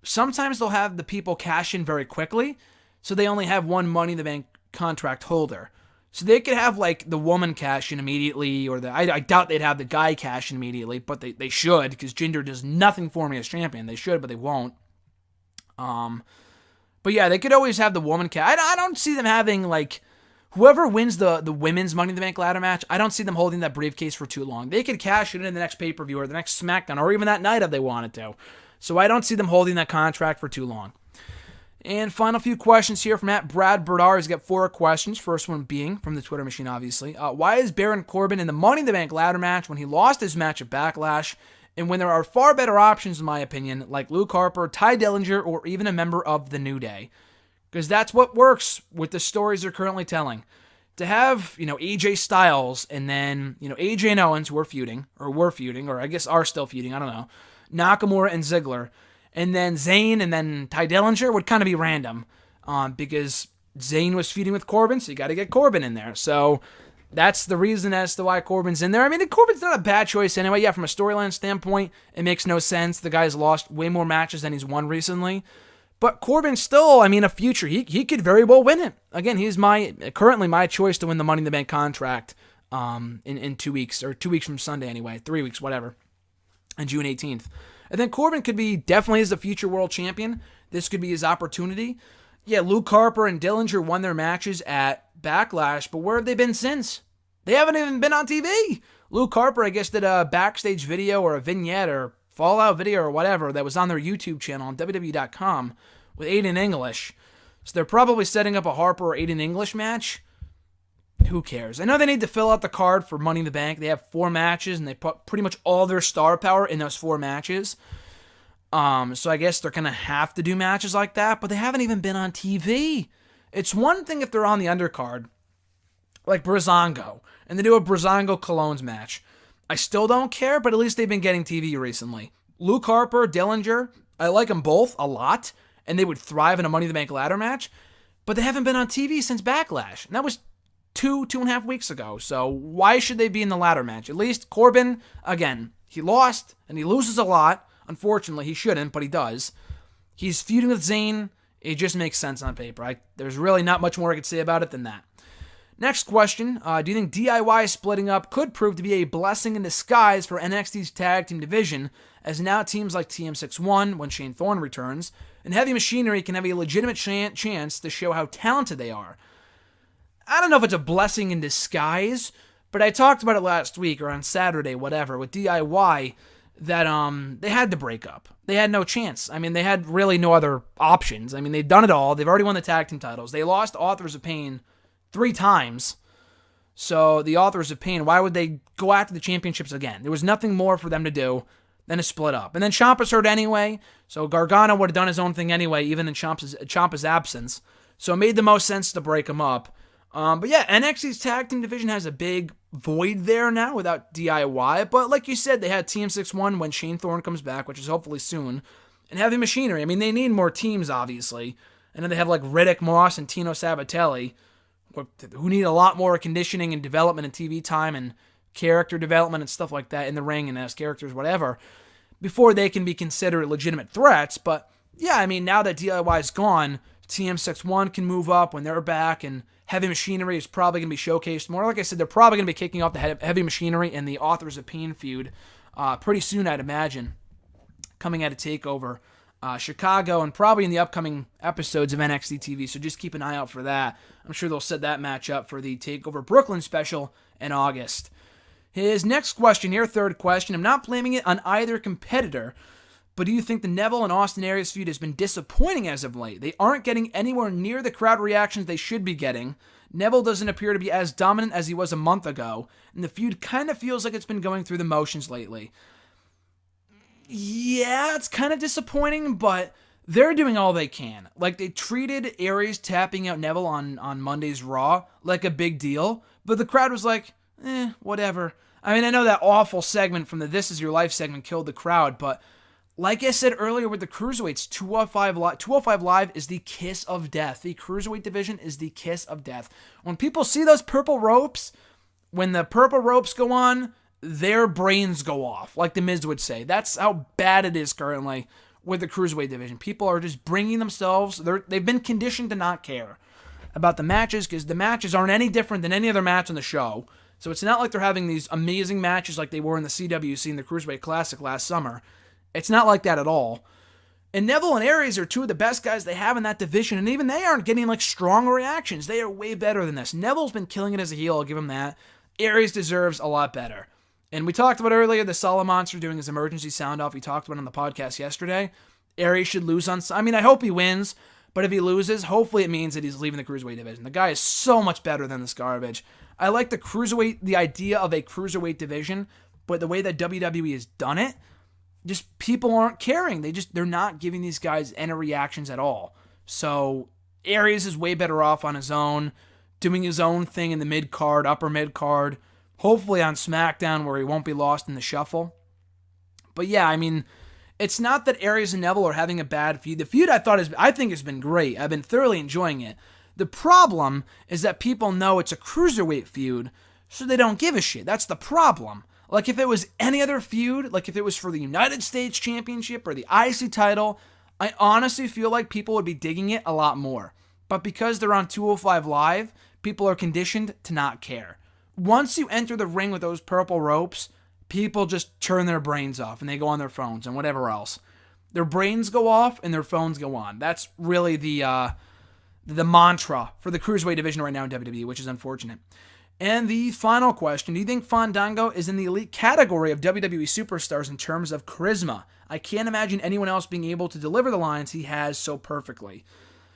A: sometimes they'll have the people cash in very quickly, so they only have 1 Money in the Bank contract holder. So they could have the woman cash in immediately, or I doubt they'd have the guy cash in immediately, but they should, because Jinder does nothing for me as champion. They should, but they won't. But yeah, they could always have the woman cash. I don't see them having whoever wins the women's Money in the Bank ladder match, I don't see them holding that briefcase for too long. They could cash it in the next pay-per-view or the next SmackDown, or even that night if they wanted to. So I don't see them holding that contract for too long. And final few questions here from Brad Berdar. He's got 4 questions. First one being from the Twitter machine, obviously. Why is Baron Corbin in the Money in the Bank ladder match when he lost his match at Backlash? and when there are far better options, in my opinion, like Luke Harper, Ty Dillinger, or even a member of the New Day. Because that's what works with the stories they're currently telling. To have, AJ Styles and then, AJ and Owens who were feuding, or I guess are still feuding, I don't know, Nakamura and Ziggler, and then Zayn and then Ty Dillinger would kind of be random because Zayn was feuding with Corbin, so you got to get Corbin in there. So that's the reason as to why Corbin's in there. I mean, Corbin's not a bad choice anyway. Yeah, from a storyline standpoint, it makes no sense. The guy's lost way more matches than he's won recently. But Corbin's still, a future. He could very well win it. Again, he's currently my choice to win the Money in the Bank contract in 2 weeks, or 2 weeks from Sunday anyway, 3 weeks, whatever, on June 18th. And then Corbin could be definitely as the future world champion. This could be his opportunity. Yeah, Luke Harper and Dillinger won their matches at Backlash, but where have they been since? They haven't even been on TV. Luke Harper, I guess, did a backstage video or a vignette or Fallout video or whatever that was on their YouTube channel on WWE.com with Aiden English. So they're probably setting up a Harper or Aiden English match. Who cares? I know they need to fill out the card for Money in the Bank. They have 4 matches, and they put pretty much all their star power in those 4 matches. So I guess they're going to have to do matches like that, but they haven't even been on TV. It's one thing if they're on the undercard, like Breezango, and they do a Breezango-Colognes match. I still don't care, but at least they've been getting TV recently. Luke Harper, Dillinger, I like them both a lot, and they would thrive in a Money in the Bank ladder match, but they haven't been on TV since Backlash, and that was 2.5 weeks ago, so why should they be in the ladder match? At least Corbin, again, he lost, and he loses a lot. Unfortunately, he shouldn't, but he does. He's feuding with Zayn. It just makes sense on paper. There's really not much more I could say about it than that. Next question. Do you think DIY splitting up could prove to be a blessing in disguise for NXT's tag team division, as now teams like TM61, when Shane Thorne returns, and Heavy Machinery can have a legitimate chance to show how talented they are? I don't know if it's a blessing in disguise, but I talked about it last week or on Saturday, whatever, with DIY, that they had to break up. They had no chance. They had really no other options. They've done it all. They've already won the tag team titles. They lost Authors of Pain 3 times. So the Authors of Pain, why would they go after the championships again? There was nothing more for them to do than to split up. And then Ciampa's hurt anyway, so Gargano would have done his own thing anyway, even in Ciampa's absence. So it made the most sense to break them up. But yeah, NXT's tag team division has a big void there now without DIY. But like you said, they had TM61 when Shane Thorne comes back, which is hopefully soon, and Heavy Machinery. They need more teams, obviously. And then they have like Riddick Moss and Tino Sabatelli, who need a lot more conditioning and development and TV time and character development and stuff like that in the ring and as characters, whatever, before they can be considered legitimate threats. But yeah, now that DIY is gone, TM61 can move up when they're back, and Heavy Machinery is probably going to be showcased more. Like I said, they're probably going to be kicking off the Heavy Machinery and the Authors of Pain feud pretty soon, I'd imagine, coming out of TakeOver Chicago, and probably in the upcoming episodes of NXT TV, so just keep an eye out for that. I'm sure they'll set that match up for the TakeOver Brooklyn special in August. His next question here, third question, I'm not blaming it on either competitor, but do you think the Neville and Austin Aries feud has been disappointing as of late? They aren't getting anywhere near the crowd reactions they should be getting. Neville doesn't appear to be as dominant as he was a month ago, and the feud kind of feels like it's been going through the motions lately. Yeah, it's kind of disappointing, but they're doing all they can. Like, they treated Aries tapping out Neville on Monday's Raw like a big deal, but the crowd was like, whatever. I know that awful segment from the This Is Your Life segment killed the crowd, but like I said earlier with the Cruiserweights, 205 Live is the kiss of death. The Cruiserweight division is the kiss of death. When people see those purple ropes, when the purple ropes go on, their brains go off, like The Miz would say. That's how bad it is currently with the Cruiserweight division. People are just bringing themselves, they've been conditioned to not care about the matches, because the matches aren't any different than any other match on the show. So it's not like they're having these amazing matches like they were in the CWC in the Cruiserweight Classic last summer. It's not like that at all. And Neville and Aries are two of the best guys they have in that division, and even they aren't getting like strong reactions. They are way better than this. Neville's been killing it as a heel, I'll give him that. Aries deserves a lot better. And we talked about earlier the Solid Monster doing his emergency sound off. We talked about it on the podcast yesterday. Aries should lose on... I hope he wins, but if he loses, hopefully it means that he's leaving the Cruiserweight division. The guy is so much better than this garbage. I like the idea of a Cruiserweight division, but the way that WWE has done it, just people aren't caring. They're not giving these guys any reactions at all. So Aries is way better off on his own, doing his own thing in the mid-card, upper mid-card, hopefully on SmackDown where he won't be lost in the shuffle. But yeah, I mean, it's not that Aries and Neville are having a bad feud. The feud I think has been great. I've been thoroughly enjoying it. The problem is that people know it's a cruiserweight feud, so they don't give a shit. That's the problem. Like if it was any other feud, like if it was for the United States Championship or the IC title, I honestly feel like people would be digging it a lot more. But because they're on 205 Live, people are conditioned to not care. Once you enter the ring with those purple ropes, people just turn their brains off and they go on their phones and whatever else. Their brains go off and their phones go on. That's really the mantra for the Cruiserweight division right now in WWE, which is unfortunate. And the final question, do you think Fandango is in the elite category of WWE superstars in terms of charisma? I can't imagine anyone else being able to deliver the lines he has so perfectly.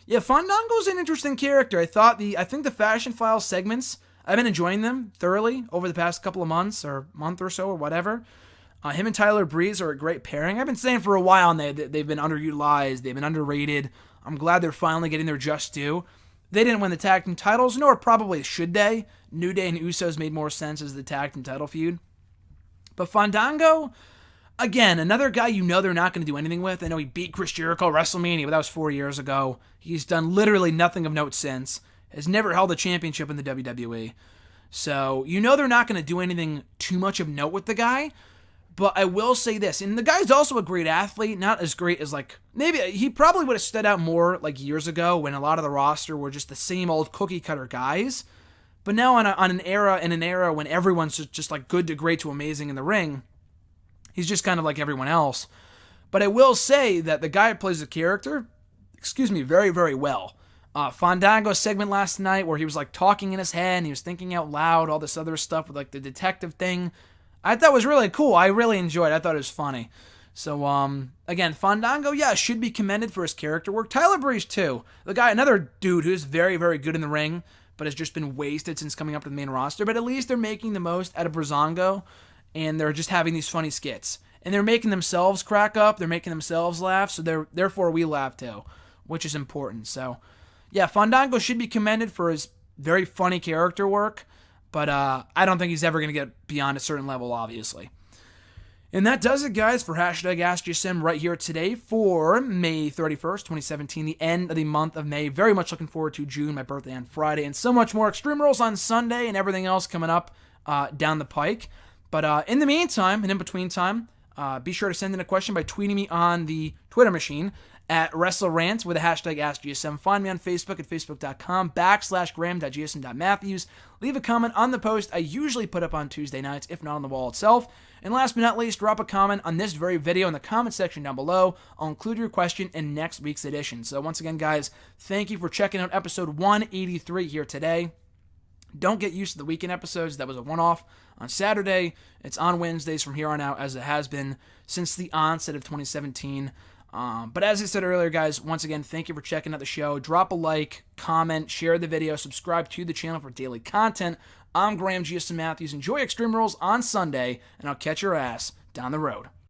A: Yeah, Fandango's an interesting character. I think the Fashion Files segments, I've been enjoying them thoroughly over the past couple of months or month or so or whatever. Him and Tyler Breeze are a great pairing. I've been saying for a while now that they've been underutilized, they've been underrated. I'm glad they're finally getting their just due. They didn't win the tag team titles, nor probably should they. New Day and Usos made more sense as the tag team title feud. But Fandango, again, another guy you know they're not going to do anything with. I know he beat Chris Jericho at WrestleMania, but that was 4 years ago. He's done literally nothing of note since. Has never held a championship in the WWE. So you know they're not going to do anything too much of note with the guy. But I will say this, and the guy's also a great athlete, not as great as maybe he probably would have stood out more years ago when a lot of the roster were just the same old cookie cutter guys. But now in an era when everyone's just good to great to amazing in the ring, he's just kind of like everyone else. But I will say that the guy plays the character, very, very well. Fandango's segment last night where he was talking in his head and he was thinking out loud, all this other stuff with the detective thing, I thought was really cool. I really enjoyed it. I thought it was funny. So, again, Fandango, should be commended for his character work. Tyler Breeze, too. The guy, another dude who's very, very good in the ring, but has just been wasted since coming up to the main roster. But at least they're making the most out of Breezango, and they're just having these funny skits. And they're making themselves crack up. They're making themselves laugh, so therefore we laugh, too, which is important. So, yeah, Fandango should be commended for his very funny character work. But I don't think he's ever going to get beyond a certain level, obviously. And that does it, guys, for hashtag AskGSM right here today for May 31st, 2017, the end of the month of May. Very much looking forward to June, my birthday on Friday, and so much more Extreme Rules on Sunday and everything else coming up down the pike. But in the meantime, and in between time, be sure to send in a question by tweeting me on the Twitter machine at WrestleRant with the hashtag AskGSM. Find me on Facebook at facebook.com/graham.gsm.matthews. Leave a comment on the post I usually put up on Tuesday nights, if not on the wall itself. And last but not least, drop a comment on this very video in the comment section down below. I'll include your question in next week's edition. So once again, guys, thank you for checking out episode 183 here today. Don't get used to the weekend episodes. That was a one-off on Saturday. It's on Wednesdays from here on out, as it has been since the onset of 2017. But as I said earlier, guys, once again, thank you for checking out the show. Drop a like, comment, share the video, subscribe to the channel for daily content. I'm Graham GSM Matthews. Enjoy Extreme Rules on Sunday, and I'll catch your ass down the road.